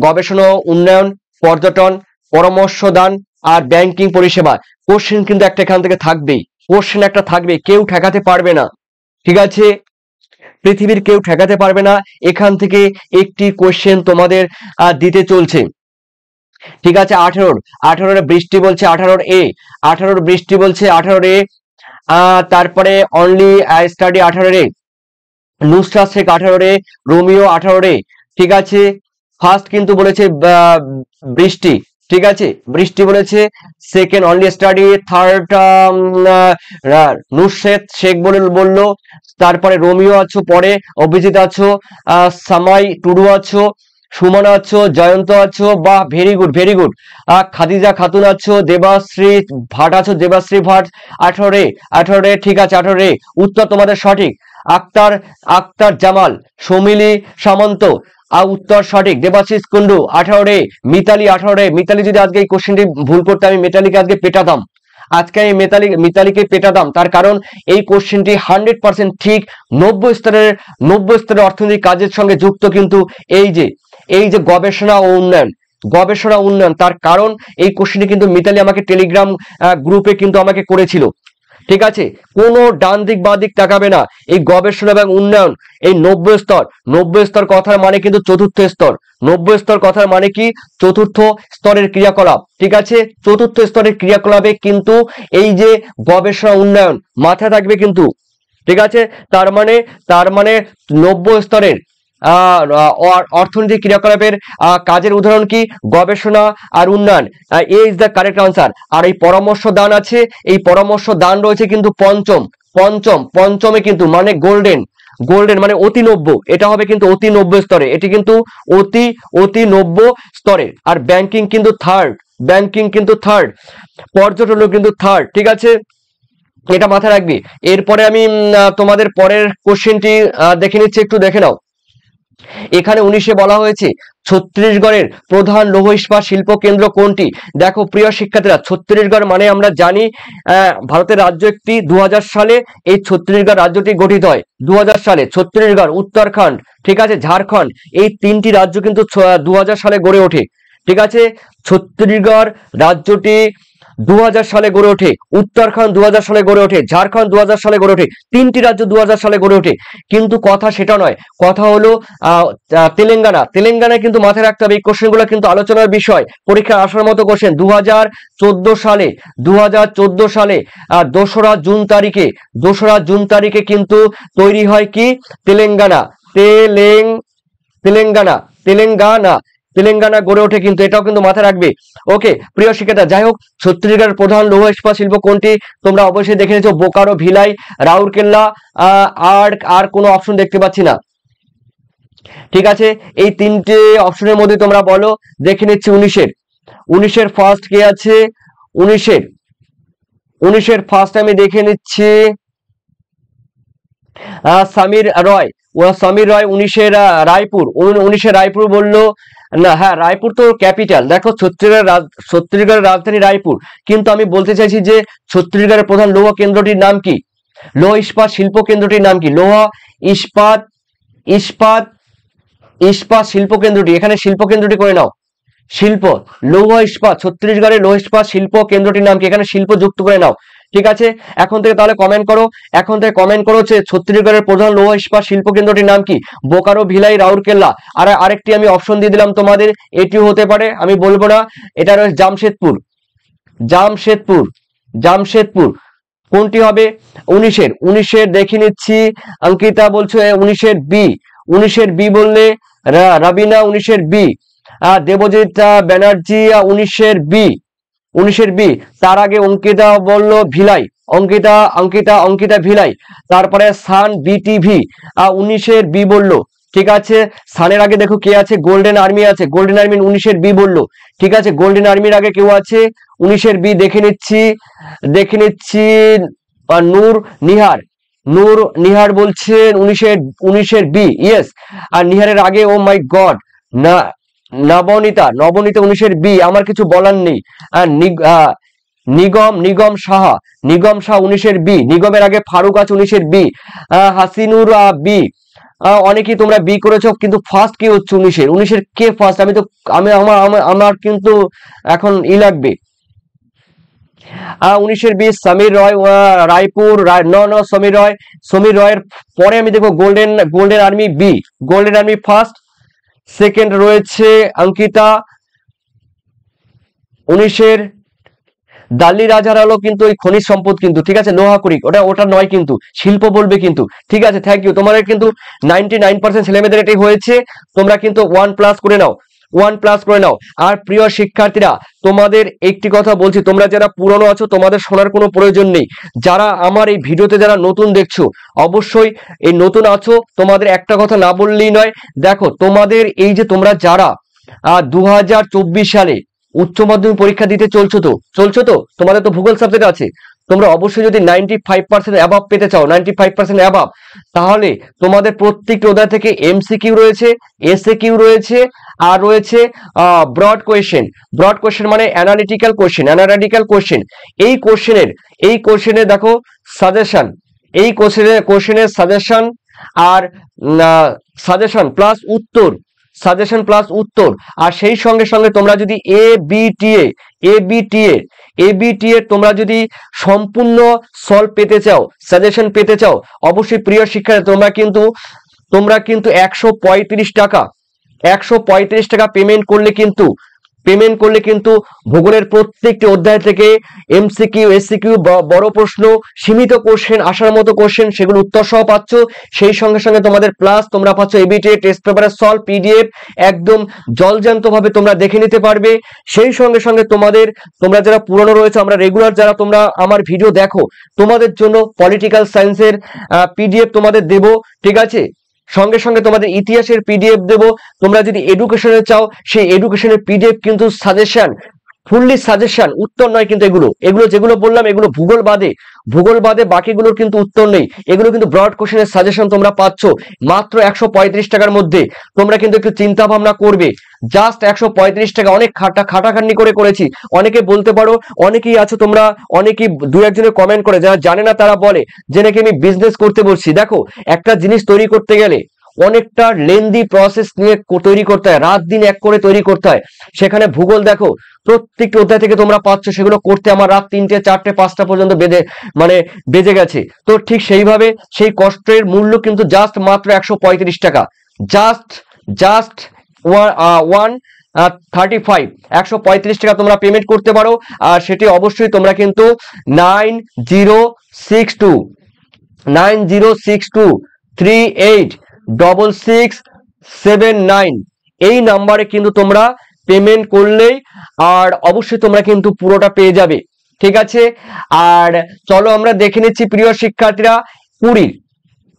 গবেষণা উন্নয়ন, পর্যটন, পরামর্শ দান আর ব্যাংকিং পরিষেবা। কোশ্চেন কিন্তু একটা এখান থেকে থাকবেই, কোশ্চেন একটা থাকবে, কেউ ঠেকাতে পারবে না, ঠিক আছে? পৃথিবীর কেউ ঠেকাতে পারবে না। এখান থেকে একটি কোশ্চেন তোমাদের দিতে চলছে, ঠিক আছে? 18 বৃষ্টি বলছে 18 বৃষ্টি বলছে 18 তারপরে only study 18 Nusrat Sheikh 18 Romeo 18 ঠিক আছে? ফার্স্ট কিন্তু বলেছে বৃষ্টি, ঠিক আছে? বৃষ্টি বলেছে। Second only study, third Nusrat Sheikh বললো। তারপরে রোমিও আছো, পরে অভিজিৎ আছো, সামাই টুডু আছো, সুমন আছো, জয়ন্ত আছো, বা very good very good. Khadija Khatun আছো, দেবাশ্রী ভাট আছো, দেবাশ্রী ভাট 18 ঠিক আছে 18 উত্তর তোমাদের সঠিক। আক্তার জামাল, সৌমিলি সামন্ত উত্তর সঠিক। দেবাশিস কুন্ডু 18 মিতালি 18 মিতালি যদি আজকে এই কোশ্চেনটি ভুল করতে আমি মিতালিকে আজকে পেটাতাম, আজকে আমি মিতালিকে পেটাতাম। তার কারণ এই কোশ্চেনটি 100% ঠিক 90 স্তরের অর্থনৈতিক কাজের সঙ্গে যুক্ত। কিন্তু এই যে গবেষণা ও উন্নয়ন, তার কারণ এই কোশ্চেনটি কিন্তু মিতালি আমাকে টেলিগ্রাম গ্রুপে কিন্তু আমাকে করেছিল, ঠিক আছে? কোনো ডান দিক বা দিক তাকাবে না। এই গবেষণা এবং উন্নয়ন, এই 90 স্তর কথার মানে কিন্তু চতুর্থ স্তর। 90 স্তর কথার মানে কি? চতুর্থ স্তরের ক্রিয়াকলাপ, ঠিক আছে? চতুর্থ স্তরের ক্রিয়াকলাপে কিন্তু এই যে গবেষণা উন্নয়ন মাথায় থাকবে কিন্তু, ঠিক আছে? তার মানে 90 স্তরের অর্থনৈতিক ক্রিয়াকলাপের কাজের উদাহরণ কি? গবেষণা আর উন্নয়ন। Is the correct answer. আর এই পরামর্শ দান আছে, এই পরামর্শ দান রয়েছে কিন্তু পঞ্চমে কিন্তু মানে গোল্ডেন মানে অতি 90, এটা হবে কিন্তু অতি 90 স্তরে, এটি কিন্তু অতি 90 স্তরে। আর ব্যাংকিং কিন্তু থার্ড, পর্যটনও কিন্তু থার্ড, ঠিক আছে? এটা মাথায় রাখবি। এরপরে আমি তোমাদের পরের কোশ্চেনটি দেখে নিচ্ছি, একটু দেখে নাও। এখানে 19-এ বলা হয়েছে ছত্তিশগড়ের প্রধান লৌহ ইস্পাত শিল্প কেন্দ্র কোনটি? দেখো প্রিয় শিক্ষার্থীরা, ছত্তিশগড় মানে আমরা জানি ভারতের রাজ্য একটি। 2000 সালে এই ছত্তিশগড় রাজ্যটি গঠিত হয়। 2000 সালে ছত্তিশগড়, উত্তরাখণ্ড, ঠিক আছে, ঝাড়খণ্ড, এই 3টি রাজ্য কিন্তু 2000 সালে গড়ে ওঠে, ঠিক আছে? ছত্তিশগড় রাজ্যটি 2000 সালে গড়ে ওঠে, উত্তরাখণ্ড 2000 সালে গড়ে ওঠে, ঝাড়খণ্ড 2000 সালে গড়ে ওঠে, 3টি রাজ্য 2000 সালে গড়ে ওঠে। কিন্তু কথা সেটা নয়, কথা হলো তেলেঙ্গানায় কিন্তু মাথায় রাখতে হবে এই কোশ্চেনগুলো কিন্তু আলোচনার বিষয়, পরীক্ষায় আসার মতো কোশ্চেন। 2014 সালে 2রা জুন তারিখে কিন্তু তৈরি হয় কি? তেলেঙ্গানা গড়ে ওঠে কিন্তু, এটাও কিন্তু মাথায় রাখবে। ওকে প্রিয় শিক্ষার্থীরা, যাই হোক, ছত্তিশগড়ের প্রধান লৌহ ইস্পাত শিল্প কোনটি? তোমরা অবশ্যই দেখে নিয়েছো, বোকারো, ভিলাই, রাউরকেল্লা, আর কোনো অপশন দেখতে পাচ্ছি না, ঠিক আছে? এই 3টে অপশনের মধ্যে তোমরা বলো। দেখে নিচ্ছি 19-এর ফার্স্ট কে আছে? 19-এর ফার্স্ট আমি দেখে নিচ্ছি সমীর রয়। 19-এর রায়পুর বললো না। হ্যাঁ, রায়পুর তো ক্যাপিটাল। দেখো ছত্তিশগড়ের রাজধানী রায়পুর, কিন্তু আমি বলতে চাইছি যে ছত্তিশগড়ের প্রধান লৌহ কেন্দ্রটির নাম কি? লৌহ ইস্পাত শিল্প কেন্দ্রটির নাম কি? লৌহ ইস্পাত শিল্প কেন্দ্রটি, এখানে শিল্প কেন্দ্রটি করে নাও। লৌহ ইস্পাত, ছত্তিশগড়ের লৌহ ইস্পাত শিল্প কেন্দ্রটির নাম কি? এখানে শিল্প যুক্ত করে নাও, ঠিক আছে? এখন থেকে তাহলে কমেন্ট করো যে ছত্তিশগড়ের প্রধান লৌহ ইস্পাত শিল্প কেন্দ্রটির নাম কি? বোকারো, ভিলাই, রাউরকেল্লা। আর আরেকটি আমি অপশন দিয়ে দিলাম তোমাদের, এটিও হতে পারে, আমি বলবো না। এটা রয়েছে জামশেদপুর। কোনটি হবে? 19-এর দেখে নিচ্ছি। অঙ্কিতা বলছো 19-এর বি বললে, রাবিনা 19-এর বি, দেবজিৎ ব্যানার্জি 19-এর বি। তার আগে অঙ্কিতা বললো ভিলাই, অঙ্কিতা ভিলাই। তারপরে সান বিটিভি 19-এর বি বললো, ঠিক আছে। সানের আগে দেখো কে আছে, গোল্ডেন আর্মি আছে, গোল্ডেন আর্মি 19-এর বি বললো। ঠিক আছে, গোল্ডেন আর্মির আগে কেউ আছে 19-এর বি, দেখে নিচ্ছি দেখে নিচ্ছি। নূর নিহার, নূর নিহার বলছেন 19-এর বি, ইয়েস। আর নিহারের আগে ও মাই গড, না নবনীতা, নবনীতা 19-এর বি, আমার কিছু বলার নেই। আর নিগম, নিগম সাহা, নিগম শাহ 19-এর বি, নিগমের আগে ফারুক আছে 19-এর বি। হাসিনুর বি, অনেকেই তোমরা বি করেছো, কিন্তু ফার্স্ট কি হচ্ছে 19-এর কে ফার্স্ট? আমি তো আমার কিন্তু এখন লাগবে। 19-এর বি সমীর রয়, রায়পুর সমীর রয়, সমীর রয়ের পরে আমি দেখবো golden army B, golden army first, second রয়েছে অঙ্কিতা 19-এর। দাল্লি রাজার হলো কিন্তু ওই খনিজ সম্পদ কিন্তু, ঠিক আছে, লোহাকুড়ি, ওটা নয় কিন্তু, শিল্প বলবে কিন্তু। ঠিক আছে, থ্যাংক ইউ। তোমাদের কিন্তু 99% ছেলেমেয়েদের এটাই হয়েছে, তোমরা কিন্তু 1+ করে নাও, 1+ করে নাও। আর প্রিয় শিক্ষার্থীরা, তোমাদের একটি কথা বলছি, তোমরা যারা পুরনো আছো তোমাদের শোনার কোনো প্রয়োজন নেই। যারা আমার এই ভিডিওতে যারা নতুন দেখছো, অবশ্যই এই নতুন আছো, তোমাদের একটা কথা না বললেই নয়। দেখো, তোমাদের এই যে তোমরা যারা 2024 সালে উচ্চ মাধ্যমিক পরীক্ষা দিতে চলছো তো তোমাদের তো ভূগোল সাবজেক্ট আছে, তোমরা অবশ্যই যদি 95% অ্যাবাভ পেতে চাও, 95% অ্যাবাভ, তাহলে তোমাদের প্রত্যেকটি অধ্যায় থেকে এমসিকিউ রয়েছে, এসএকিউ রয়েছে, আর রয়েছে ব্রড কোয়েশ্চেন মানে অ্যানালিটিক্যাল কোয়েশ্চেন। এই কোশ্চেনের দেখো সাজেশন, এই কোশ্চেনের সাজেশন আর সাজেশন প্লাস উত্তর, আর সেই সঙ্গে সঙ্গে তোমরা যদি এবিটিএ তোমরা যদি সম্পূর্ণ সলভ পেতে চাও, সাজেশন পেতে চাও, অবশ্যই প্রিয় শিক্ষার্থী তোমরা কিন্তু 135 টাকা পেমেন্ট করলে কিন্তু ভূগোলের প্রত্যেকটি অধ্যায় থেকে এমসিকিউ, এসসিকিউ, বড় প্রশ্ন, সীমিত কোশ্চেন, আসার মতো কোশ্চেন, সেগুলো উত্তর সহ পাচ্ছ। সেই সঙ্গে সঙ্গে তোমাদের প্লাস তোমরা পাচ্ছ এবিটিএ টেস্ট পেপারের সলভ পিডিএফ, একদম জলজান্ত ভাবে তোমরা দেখে নিতে পারবে। সেই সঙ্গে সঙ্গে তোমরা যারা পুরনো রয়েছে, আমরা রেগুলার যারা তোমরা আমার ভিডিও দেখো, তোমাদের জন্য পলিটিক্যাল সায়েন্সের পিডিএফ তোমাদের দেব, ঠিক আছে। সঙ্গে সঙ্গে তোমাদের ইতিহাসের পিডিএফ দেব। তোমরা যদি এডুকেশনে চাও, সেই এডুকেশনের পিডিএফ কিন্তু সাজেশন, ফুললি সাজেশন, উত্তর নয় কিন্তু। এগুলো যেগুলো বললাম, এগুলো ভূগোল বাদে বাকিগুলোর কিন্তু উত্তর নেই। এগুলো কিন্তু ব্রড কোশ্চেনের সাজেশন তোমরা পাচ্ছ মাত্র 135 টাকার মধ্যে। তোমরা কিন্তু একটু চিন্তা ভাবনা করবে, জাস্ট 135 টাকা, অনেক খাটাখাটনি করেছি। অনেকে বলতে পারো, অনেকেই আছো তোমরা, অনেকেই দু একজনের কমেন্ট করে, যারা জানে না তারা বলে যে নাকি আমি বিজনেস করতে বলছি। দেখো, একটা জিনিস তৈরি করতে গেলে অনেকটা লেন্দি প্রসেস নিয়ে তৈরি করতে হয়, রাত দিন এক করে তৈরি করতে হয়। সেখানে ভূগোল দেখো, প্রত্যেকটি অধ্যায় থেকে তোমরা পাচ্ছ, সেগুলো করতে আমার রাত 3টে 4টে 5টা পর্যন্ত বেজে গেছে। তো ঠিক সেইভাবে সেই কষ্টের মূল্য কিন্তু জাস্ট মাত্র 135 টাকা, জাস্ট 135 টাকা তোমরা পেমেন্ট করতে পারো। আর সেটি অবশ্যই তোমরা কিন্তু 9062386679 এই নাম্বারে কিন্তু তোমরা পেমেন্ট করলেই, আর অবশ্যই তোমরা কিন্তু পুরোটা পেয়ে যাবে, ঠিক আছে। আর চলো আমরা দেখে নিচ্ছি প্রিয় শিক্ষার্থীরা,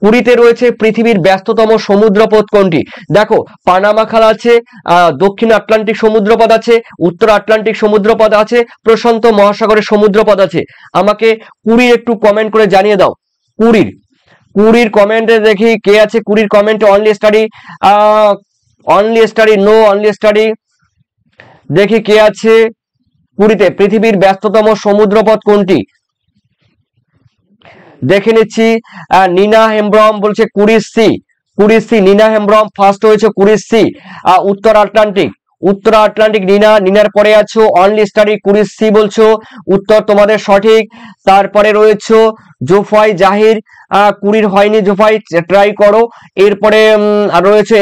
পুরীতে রয়েছে পৃথিবীর ব্যস্ততম সমুদ্রপথ কোনটি? দেখো, পানামা খাল আছে, দক্ষিণ আটলান্টিক সমুদ্রপথ আছে, উত্তর আটলান্টিক সমুদ্রপথ আছে, প্রশান্ত মহাসাগরের সমুদ্রপথ আছে। আমাকে পুরীর একটু কমেন্ট করে জানিয়ে দাও। পুরীর কমেন্টে দেখি কে আছে। পুরীর কমেন্টে অনলি স্টাডি দেখি কে আছে। পুরীতে পৃথিবীর ব্যস্ততম সমুদ্রপথ কোনটি? দেখে নিচ্ছি। নিনা হেমব্রম বলছে কুড়ি সি। নিনা হেমব্রম ফার্স্ট হয়েছে, কুড়ি সি। উত্তর আটলান্টিক নিনার পরে আছো অনলি স্টাডি, কুড়ি সি বলছো, উত্তর তোমাদের সঠিক। তারপরে রয়েছে জোফাই জাহির, কুড়ির হয়নি, জোফাই ট্রাই করো। এরপরে রয়েছে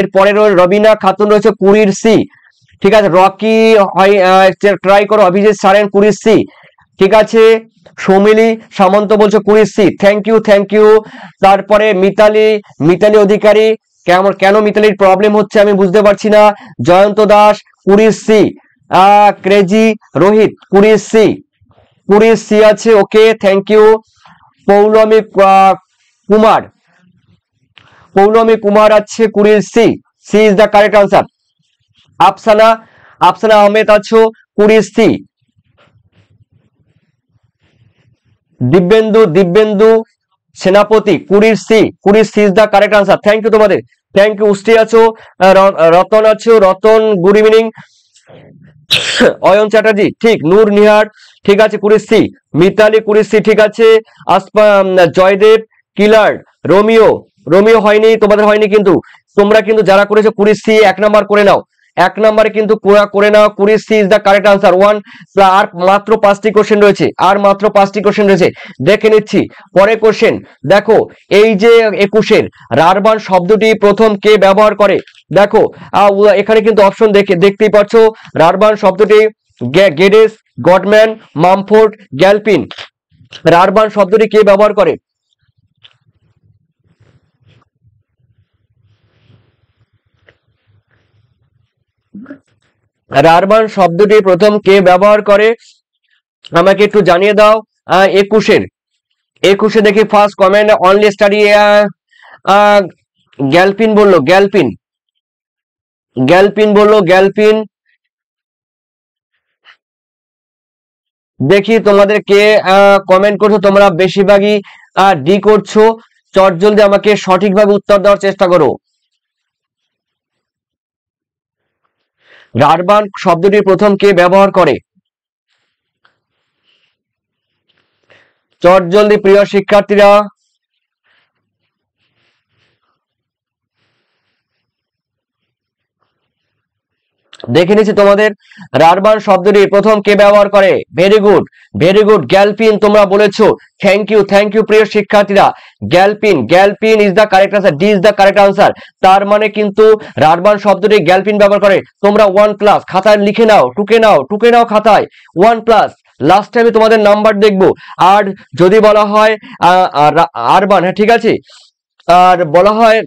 রবিনা খাতুন রয়েছে কুড়ির সি, ঠিক আছে। রকি ট্রাই করো, অভিজিৎ সারেন কুড়ির সি, ঠিক আছে। সৌমিলি সামন্ত বলছো কুড়ির সি, থ্যাংক ইউ। তারপরে মিতালি অধিকারী, কেন মিতালির প্রবলেম হচ্ছে আমি বুঝতে পারছি না। জয়ন্ত দাস কুড়ির সি। ক্রেজি রোহিত কুড়ির সি আছে, okay, thank you. Poulomi Poulomi Kumar আছে 20 C, C is the correct answer. Afsana, Afsana Ahmed আছো 20 C. Dibyendu, Dibyendu Senapati 20 C, 20 C is the correct answer. Thank you তোমাদের, থ্যাংক ইউ। উষ্টি আছো, রতন আছো, রতন গুড ইভিনিং। অয়ন চ্যাটার্জি ঠিক, নূর নিহার ঠিক আছে 20 সি, মিতালি 20 সি ঠিক আছে। জয়দেব, কিলার, রোমিও, রোমিও হয়নি, তোমাদের হয়নি কিন্তু তোমরা কিন্তু যারা করেছো 20 সি 1 নাম্বার করে নাও, 1 নাম্বারে কিন্তু করে নাও। 20 C is the correct answer. আর মাত্র 5টি কোশ্চেন রয়েছে, আর মাত্র 5টি কোশ্চেন রয়েছে, দেখে নিচ্ছি পরে কোশ্চেন। দেখো এই যে 21-এর রারবান শব্দটি প্রথম কে ব্যবহার করে, দেখো এখানে কিন্তু অপশন দেখতেই পাচ্ছ। রারবান শব্দটি গেডেস, গডম্যান, মামফোর্ড, গ্যালপিন। রারবান শব্দটি কে ব্যবহার করে? রারবান শব্দটি প্রথম কে ব্যবহার করে আমাকে একটু জানিয়ে দাও। 21-এ দেখি ফার্স্ট কমেন্ট অনলি স্টাডি গ্যালপিন বললো, গ্যালপিন, গ্যালপিন বললো, গ্যালপিন। দেখি তোমাদের কে কমেন্ট করছো, তোমরা বেশিরভাগই ডি করছো। চটজলদি আমাকে সঠিকভাবে উত্তর দেওয়ার চেষ্টা করো। রারবান শব্দটি প্রথম কে ব্যবহার করে? চটজলদি প্রিয় শিক্ষার্থীরা। দেখে নিচ্ছি তোমাদের রারবান শব্দটি প্রথম কে ব্যবহার করে। Very good, very good, Galpin তোমরা বলেছো। থ্যাংক ইউ, থ্যাংক ইউ প্রিয় শিক্ষার্থীরা। Galpin, Galpin is the correct answer, D is the correct answer. তার মানে কিন্তু রারবান শব্দটি গ্যালপিন ব্যবহার করে। তোমরা 1+ খাতায় লিখে নাও, টুকে নাও, টুকে নাও খাতায় 1+। লাস্ট টাইমে তোমাদের নাম্বার দেখবো। আর যদি বলা হয় আরবান, হ্যাঁ ঠিক আছে, আর বলা হয়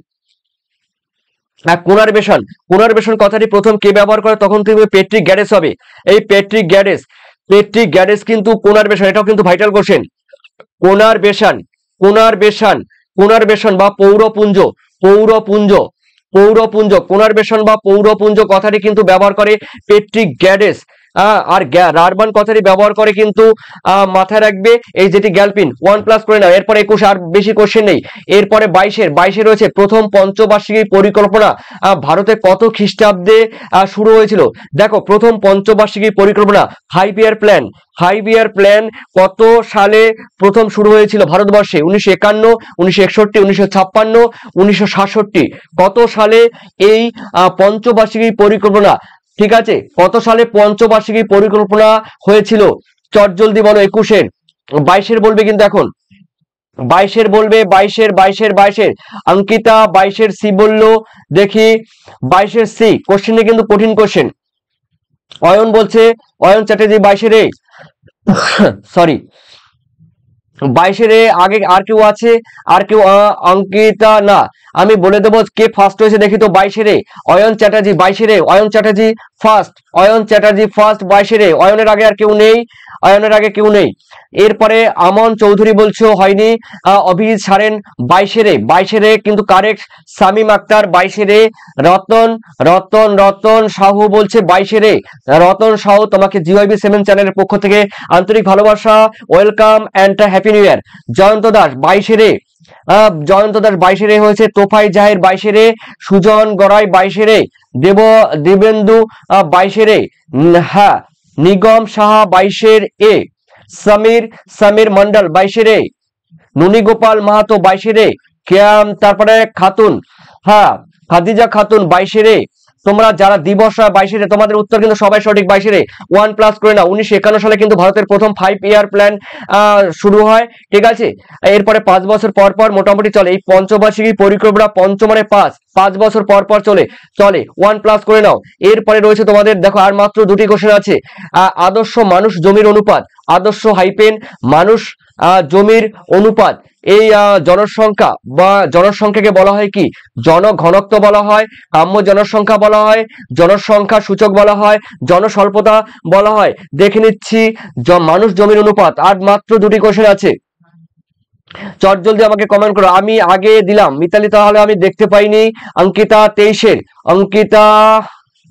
পুনর্বেশন, পুনর্বেশন কথাটি প্রথম কে ব্যবহার করে তখন তুমি পেট্রিক গ্যারেস হবে। এই পেট্রিক গ্যারেস, পেট্রিক গ্যারেস কিন্তু পুনর্বেশন, এটাও কিন্তু ভাইটাল কোশ্চেন। পুনর্বেশন, পুনর্বেশন, পুনর্বেশন বা পৌরপুঞ্জ, পৌরপুঞ্জ, পৌরপুঞ্জ, পুনর্বেশন বা পৌরপুঞ্জ কথাটি কিন্তু ব্যবহার করে পেট্রিক গ্যারেস। আর রারবান কথাটি ব্যবহার করে কিন্তু মাথায় রাখবে এই যেটি গ্যালপিন। 1+ করে নাও। এরপরে 21, আর বেশি কোশ্চেন নেই। এরপরে 22-এ রয়েছে প্রথম পঞ্চবার্ষিকী পরিকল্পনা ভারতে কত খ্রিস্টাব্দে শুরু হয়েছিল। দেখো প্রথম পঞ্চবার্ষিকী পরিকল্পনা 5 ইয়ার প্ল্যান, 5 ইয়ার প্ল্যান কত সালে প্রথম শুরু হয়েছিল ভারতবর্ষে? 1951, 1961, 1956, 1967। কত সালে এই পঞ্চবার্ষিকী পরিকল্পনা, ঠিক আছে, কত সালে পঞ্চবার্ষিকী পরিকল্পনা হয়েছিল? চটজলদি বলো 21-এর। 22-এর বলবে কিন্তু এখন, 22-এর বলবে, 22-এর অঙ্কিতা 22-এর সি বললো। দেখি 22-এর সি কোশ্চেনে কিন্তু কঠিন কোশ্চেন। অয়ন বলছে, অয়ন চ্যাটার্জি 22-এর সরি 22-এর আগে আর কেউ আছে? আর কেউ? অঙ্কিতা না, আমি বলে দেবো কে ফার্স্ট হয়েছে দেখি তো। 22-এর অয়ন চ্যাটার্জি, 22-এর অয়ন চ্যাটার্জি ফার্স্ট, অয়ন চ্যাটার্জি ফার্স্ট 22-এর। অয়নের আগে আর কেউ নেই, অয়নের আগে কেউ নেই। এরপরে আমন চৌধুরী বলছো হয়নি। অভিজিৎ সারেন 22-এর কিন্তু কারেক্ট। শামীম আক্তার 22-এর। রতন, রতন, রতন সাহু বলছে 22-এর। রতন সাহু, তোমাকে GYB7 চ্যানেলের পক্ষ থেকে আন্তরিক ভালোবাসা, welcome and happy new year. Jayanta Das 22-এর, জয়ন্ত দাস 22-এর হয়েছে। তোফাই জাহির 22-এর। সুজন গড়াই 22-এর। দিবেন্দু 22-এর। হ্যাঁ, নিগম সাহা 22-এর। সমীর, সমীর মন্ডল 22-এর। নুনি গোপাল মাহাতো 22-এর। তারপরে খাতুন, হ্যাঁ খাদিজা খাতুন 22-এর। তোমরা যারা দিবস 22-এর, তোমাদের উত্তর কিন্তু সবাই সঠিক 22-এর। 1+ করে না। 1951 সালে কিন্তু ভারতের প্রথম 5 ইয়ার প্ল্যান শুরু হয়, ঠিক আছে। এরপরে 5 বছর পর পর মোটামুটি চলে এই পঞ্চবার্ষিকী পরিকল্পনা। পঞ্চ মানে 5 বছর পর পর চলে 1+ করে নাও। এরপরে রয়েছে তোমাদের, দেখো আর মাত্র 2টি কোশ্চেন আছে। আদর্শ মানুষ জমির অনুপাত, আদর্শ হাইপেন মানুষ জমির অনুপাত। এই জনসংখ্যা বা জনসংখ্যাকে বলা হয় কি? জনঘনত্ব বলা হয়, কাম্য জনসংখ্যা বলা হয়, জনসংখ্যা সূচক বলা হয়, জনস্বল্পতা বলা হয়। দেখে নিচ্ছি মানুষ জমির অনুপাত। আর মাত্র 2টি কোশ্চেন আছে। চট জলদি আমাকে কমেন্ট করো। আমি আগে দিলাম মিতালি, তাহলে আমি দেখতে পাইনি। অঙ্কিতা 23-এর,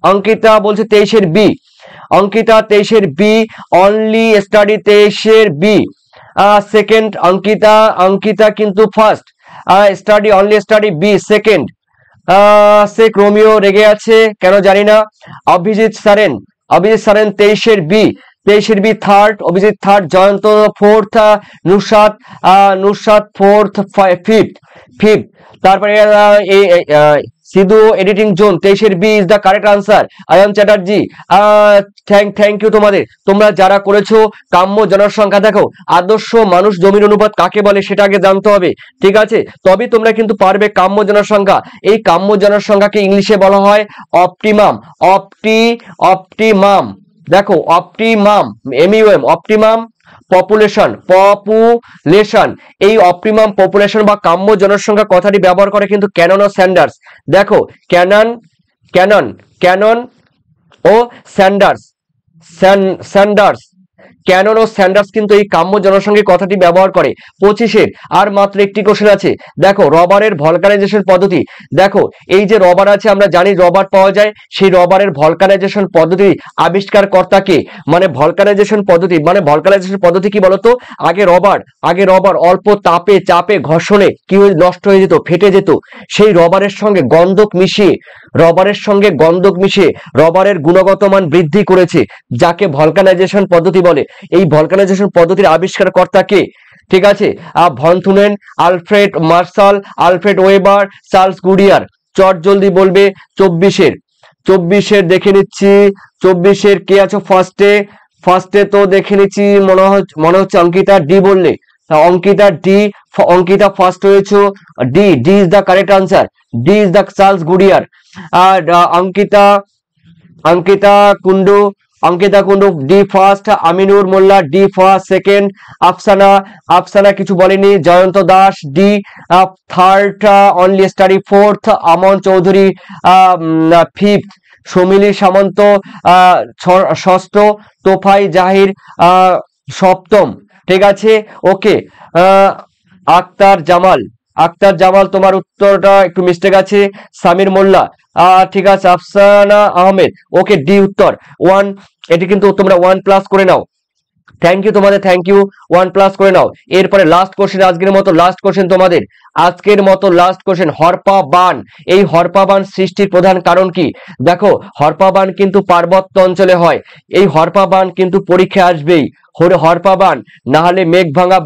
অঙ্কিতা বলছে 23-এর বি, অঙ্কিতা 23-এর বি, অনলি স্টাডি 23-এর বি। সেকেন্ড অঙ্কিতা কিন্তু first, study only study B second. Sheikh Romeo রেগে আছে কেন জানি না। অভিজিৎ সারেন 23-এর বি, 23-এর B third, Abhijit third, Jayanta fourth, Nusrat fourth, fifth. তারপরে সিধু এডিটিং জোন 23-এর B is the correct answer. Ayan Chatterjee thank you তোমাদের, তোমরা যারা করেছো। কাম্য জনসংখ্যা, দেখো আদর্শ মানুষ জমির অনুপাত কাকে বলে সেটা আগে জানতে হবে, ঠিক আছে, তবে তোমরা কিন্তু পারবে কাম্য জনসংখ্যা। এই কাম্য জনসংখ্যাকে ইংলিশে বলা হয় অপটিমাম, অপটিমাম। দেখো অপটিমাম, এমইউএম, অপটিমাম পপুলেশন, এই অপটিমাম পপুলেশন বা কাম্য জনসংখ্যা কথাটি ব্যবহার করে কিন্তু ক্যানন ও স্যান্ডার্স। দেখো ক্যানন ও স্যান্ডার্স ক্যানন ও স্যান্ডার্স কিন্তু এই কাম্য জনসংখ্যা কথাটি ব্যবহার করে। 25-এর আর মাত্র একটি কোশ্চেন আছে। দেখো রবারের ভলকানাইজেশন পদ্ধতি। দেখো এই যে রবার আছে, আমরা জানি রবার পাওয়া যায়, সেই রবারের ভলকানাইজেশন পদ্ধতি আবিষ্কার কর্তা কে? মানে ভলকানাইজেশন পদ্ধতি কি বলতো? আগে রবার অল্প চাপে ঘর্ষণে কি নষ্ট হয়ে যেত, ফেটে যেত। সেই রবারের সঙ্গে গন্ধক মিশিয়ে রবারের গুণগত মান বৃদ্ধি করেছে, যাকে ভলকানাইজেশন পদ্ধতি বলে। এই ভলকানাইজেশন পদ্ধতির আবিষ্কার কর্তা কে? ঠিক আছে, von Thunen, Alfred Marshall, Alfred Weber, Charles Goodyear. চট জলদি বলবে। 24-এর দেখে নিচ্ছি, 24-এর কে আছো ফার্স্টে তো দেখে নিচ্ছি, মনে হচ্ছে অঙ্কিতা ডি বললে। অঙ্কিতা ফার্স্ট হয়েছো, D is the correct answer, D is the Charles Goodyear. আর Ankita Kundu D first, Aminur Mollah D first second, Afsana কিছু বলেনি, Joyanta Das D third, only study fourth, Aman Chowdhury fifth, সমিলি সামন্ত ষষ্ঠ, তোফাই জাহির সপ্তম। ঠিক আছে, ওকে। আক্তার জামাল তোমার উত্তরটা একটু মিস্টেক আছে। সামির মোল্লা ঠিক আছে। আফসানা আহমেদ, ওকে ডি উত্তর। 1, এটি কিন্তু তোমরা 1+ করে নাও। থ্যাংক ইউ তোমাদের, 1+ করে নাও। এরপরে লাস্ট কোশ্চেন, আজকের মতো লাস্ট কোশ্চেন, হরপা বান। এই হরপা বান সৃষ্টির প্রধান কারণ কি? দেখো হরপা বান কিন্তু পার্বত্য অঞ্চলে হয়। এই হরপা বান কিন্তু পরীক্ষায় আসবেই। হরপা বান না হলে মেঘ ভাঙা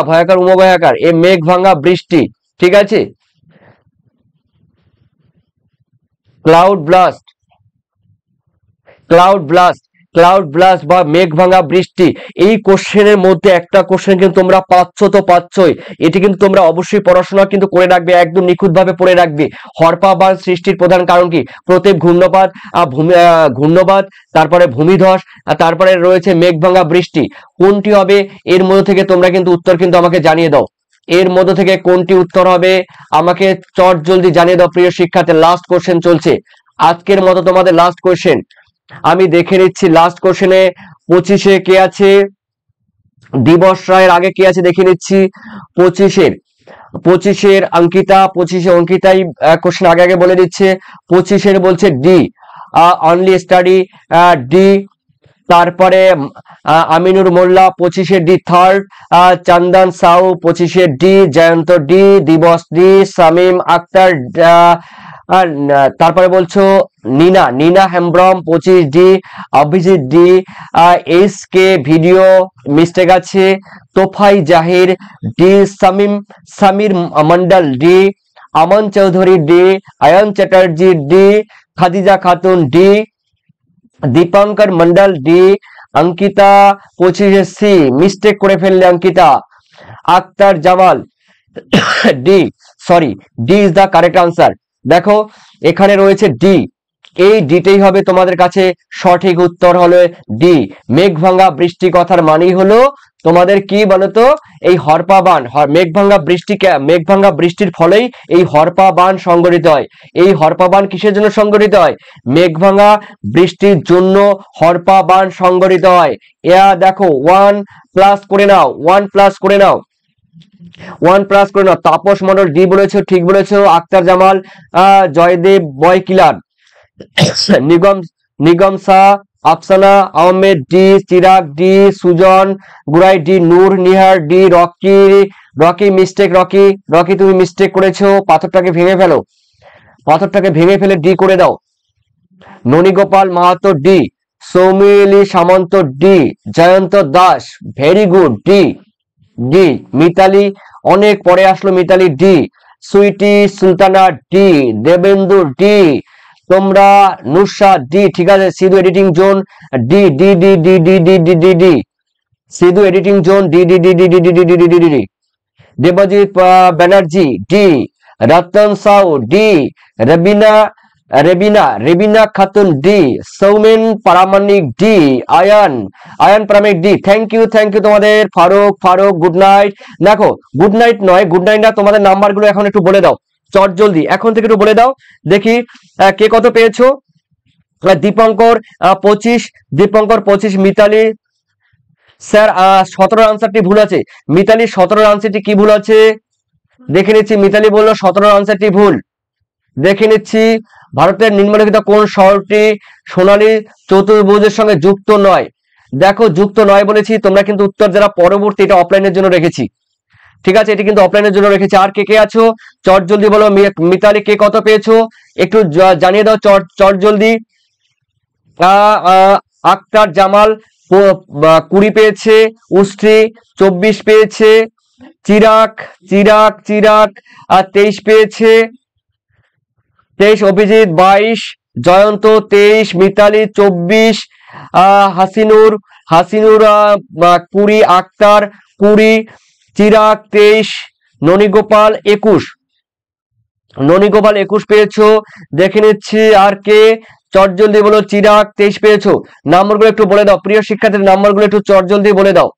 ভয়াকার ভয়াকার এ মেঘ ভাঙা বৃষ্টি। ঠিক আছে, ক্লাউড ব্লাস্ট বা মেঘ ভাঙা বৃষ্টি। এই কোশ্চেনের মধ্যে একটা কোশ্চেন কিন্তু তোমরা পাচ্ছই। এটি কিন্তু তোমরা অবশ্যই পড়াশোনা কিন্তু করে রাখবে, একদম নিখুঁত ভাবে পড়ে রাখবে। হরপা বান সৃষ্টির প্রধান কারণ কি? প্রত্যেক ঘূর্ণবাদ, তারপরে ভূমিধস, তারপরে রয়েছে মেঘ ভাঙা বৃষ্টি। কোনটি হবে এর মধ্যে থেকে? তোমরা কিন্তু উত্তর কিন্তু আমাকে জানিয়ে দাও। এর মধ্যে থেকে কোনটি উত্তর হবে আমাকে চট জলদি জানিয়ে দাও প্রিয় শিক্ষার্থী। লাস্ট কোশ্চেন চলছে আজকের মতো, তোমাদের লাস্ট কোশ্চেন আমি দেখে নিচ্ছি। লাস্ট কোশ্চেনে 25-এ কে আছে? দিবস রায়ের আগে কে আছে দেখে নিচ্ছি। 25-এর অঙ্কিতাই কোশ্চেন আগে বলে দিচ্ছে। 25-এর বলছে ডি, অনলি স্টাডি ডি। তারপরে আমিনুর মোল্লা 25-এর ডি থার্ড, চন্দন সাউ 25-এর D, Jayanta D, Dibas D, Shamim Akhtar, তারপরে বলছো Nina Hembrom 25 D, Abhijit D, S K video mistake আছে, Tofai Zahir D, Samir Mondal D, Aman Chowdhury D, Ayan Chatterjee D, Khadija Khatun D, Dipankar Mondal D, Ankita 25 C mistake করে ফেললে Ankita. Akhtar Jamal D, sorry D is the correct answer. দেখো এখানে রয়েছে ডি, এই ডিটাই হবে তোমাদের কাছে সঠিক উত্তর, হলো ডি। মেঘ ভাঙা বৃষ্টি কথার মানেই হলো তোমাদের কি বলতো, এই হরপা বান, মেঘ ভাঙ্গা বৃষ্টির ফলেই এই হরপা বান সংঘটিত হয়। এই হরপা বান কিসের জন্য সংঘটিত হয়? মেঘ ভাঙ্গা বৃষ্টির জন্য হরপা বান সংঘটিত হয়। দেখো 1+ করে নাও, 1+ করে নাও, 1+ করে নাও। তাপস মন্ডল ডি বলেছো, ঠিক বলেছো। Akhtar Jamal, Joydeb boy killer, Nigam Nigam Shah, Afsana Ahmed D, Chirag D, Sujan Gorai D, Noor Nihar D, Rocky mistake, Rocky তুমি মিস্টেক করেছো, পাথরটাকে ভেঙে ফেলো, পাথরটাকে ভেঙে ফেলে ডি করে দাও। Nanigopal Mahato D, Soumili Samanta D, Jayanta Das very good D, Mitali অনেক পরে আসলো, Mitali D, Sweety Sultana D, Debendu D, তোমরা নুসা ডি, ঠিক আছে। Sidhu editing zone D, Sidhu editing zone D, Debjit Banerjee D, Ratan Shaw D, Rebina Khatun D, Soumen Paramanik D, Ayan Pramanik D. Thank you তোমাদের। Faruk good night. দেখো গুড নাইট নয়, গুড নাইট না, তোমাদের নাম্বারগুলো এখন একটু বলে দাও চট জলদি, এখন থেকে একটু বলে দাও দেখি কে কত পেয়েছো। দীপঙ্কর 25, মিতালি স্যার 17 আনসারটি ভুল আছে। মিতালি 17 আনসারটি কি ভুল আছে দেখে নিচ্ছি। মিতালি বললো 17 আনসারটি ভুল, দেখে নিচ্ছি। ভারতের নিম্নলিখিত কোন শহরটি সোনালী চতুর্ভুজের সঙ্গে যুক্ত নয়? দেখো যুক্ত নয় বলেছি, তোমরা কিন্তু উত্তর যারা পরবর্তী, এটা অফলাইনের জন্য রেখেছি, ঠিক আছে, এটি কিন্তু অফলাইনের জন্য রেখেছি। আর কে কে আছো চট জলদি বলো। মিতালি কে কত পেয়েছো একটু জানিয়ে দাও চট জলদি। আক্তার জামাল 20 পেয়েছে, উষ্ট্রি 24 পেয়েছে, চিরাগ 23 পেয়েছে, 23, অভিজিৎ 22, জয়ন্ত 23, মিতালি 24, হাসিনুর 20, আক্তার 20, চিরাগ 23, ননীগোপাল 21 পেয়েছো, দেখে নিচ্ছি। আর কে চট জলদি বলো। চিরাগ 23 পেয়েছো। নাম্বারগুলো একটু বলে দাও প্রিয় শিক্ষার্থীদের, নাম্বারগুলো একটু চট জলদি বলে দাও,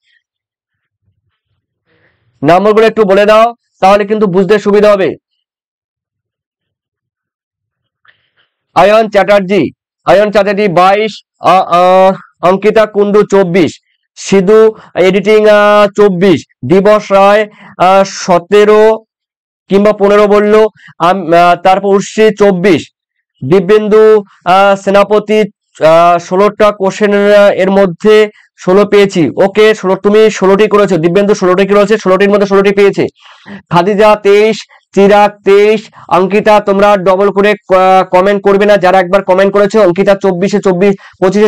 নাম্বারগুলো একটু বলে দাও, তাহলে কিন্তু বুঝতে সুবিধা হবে। আয়ন চ্যাটার্জি 22, অঙ্কিতা কুন্ডু 24, সিধু এডিটিং 24, দিবস রায় 17 কিংবা 15 বললো, তারপর উর্ষি 24, দিব্যেন্দু সেনাপতি 16টা কোশ্চেন এর মধ্যে 16 পেয়েছি। ওকে, 16 তুমি 16টি করেছো, দিব্যেন্দু 16টি করেছে, 16টির মধ্যে 16টি পেয়েছে। খাদিজা 23, চিরাগ 23, অঙ্কিতা তোমরা ডবল করে কমেন্ট করবে না, যারা একবার কমেন্ট করেছো। অঙ্কিতা 25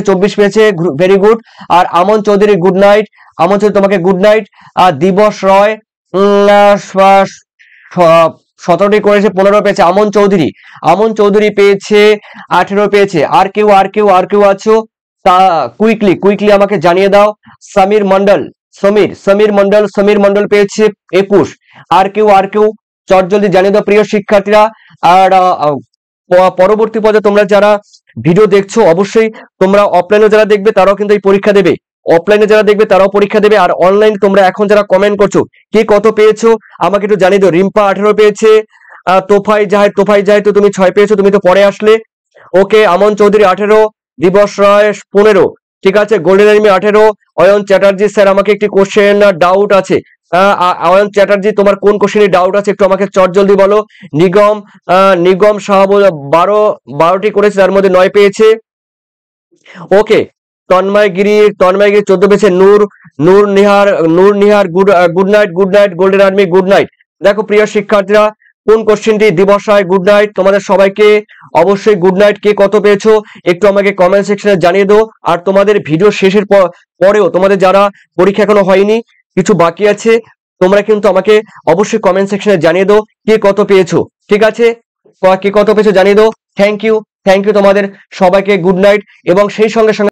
25 পেয়েছে, ভেরি গুড। আর আমন চৌধুরী গুড নাইট, আমন চৌধুরী তোমাকে গুড নাইট। আর দিবস রয় 17টি করেছে, 15 পেয়েছে। আমন চৌধুরী পেয়েছে 18 পেয়েছে। আর কেউ আছো তা কুইকলি আমাকে জানিয়ে দাও। সমীর মন্ডল পেয়েছে 21। আর কেউ চট জলদি জানিয়ে দাও প্রিয় শিক্ষার্থীরা। আর পরবর্তী পর্যায়ে তোমরা যারা ভিডিও দেখছো, অবশ্যই তোমরা অফলাইনে যারা দেখবে তারাও কিন্তু এই পরীক্ষা দেবে, অফলাইনে যারা দেখবে তারাও পরীক্ষা দেবে। আর অনলাইনে তোমরা এখন যারা কমেন্ট করছো, কে কত পেয়েছো আমাকে একটু জানিয়ে দাও। রিম্পা 18 পেয়েছে, তোফাই জাহেদ তো তুমি 6 পেয়েছো, তুমি তো পরে আসলে। ওকে, আমন চৌধুরী 18, দিবস রায় 15, ঠিক আছে। Golden enemy 18। Ayan Chatterjee sir আমাকে একটি কোশ্চেন ডাউট আছে। অয়ন চ্যাটার্জি তোমার কোন কোশ্চেনে ডাউট আছে একটু আমাকে চট জলদি বলো। নিগম শাহ 12টি করেছে, তার মধ্যে 9 পেয়েছে। ওকে, তন্ময়গিরি 14 পেয়েছে। Noor Nihar good night golden army good night. দেখো প্রিয় শিক্ষার্থীরা, কোন কোশ্চেনটি দিবস রায় গুড নাইট, তোমাদের সবাইকে অবশ্যই গুড নাইট। কে কত পেয়েছো একটু আমাকে কমেন্ট সেকশনে জানিয়ে দাও। আর তোমাদের ভিডিও শেষের পরেও তোমাদের যারা পরীক্ষা এখনো হয়নি, কিছু বাকি আছে, তোমরা কিন্তু আমাকে অবশ্যই কমেন্ট সেকশনে জানিয়ে দাও কে কত পেয়েছো, ঠিক আছে। কে কত পেয়েছো জানিয়ে দাও। থ্যাংক ইউ তোমাদের সবাইকে, গুড নাইট। এবং সেই সঙ্গে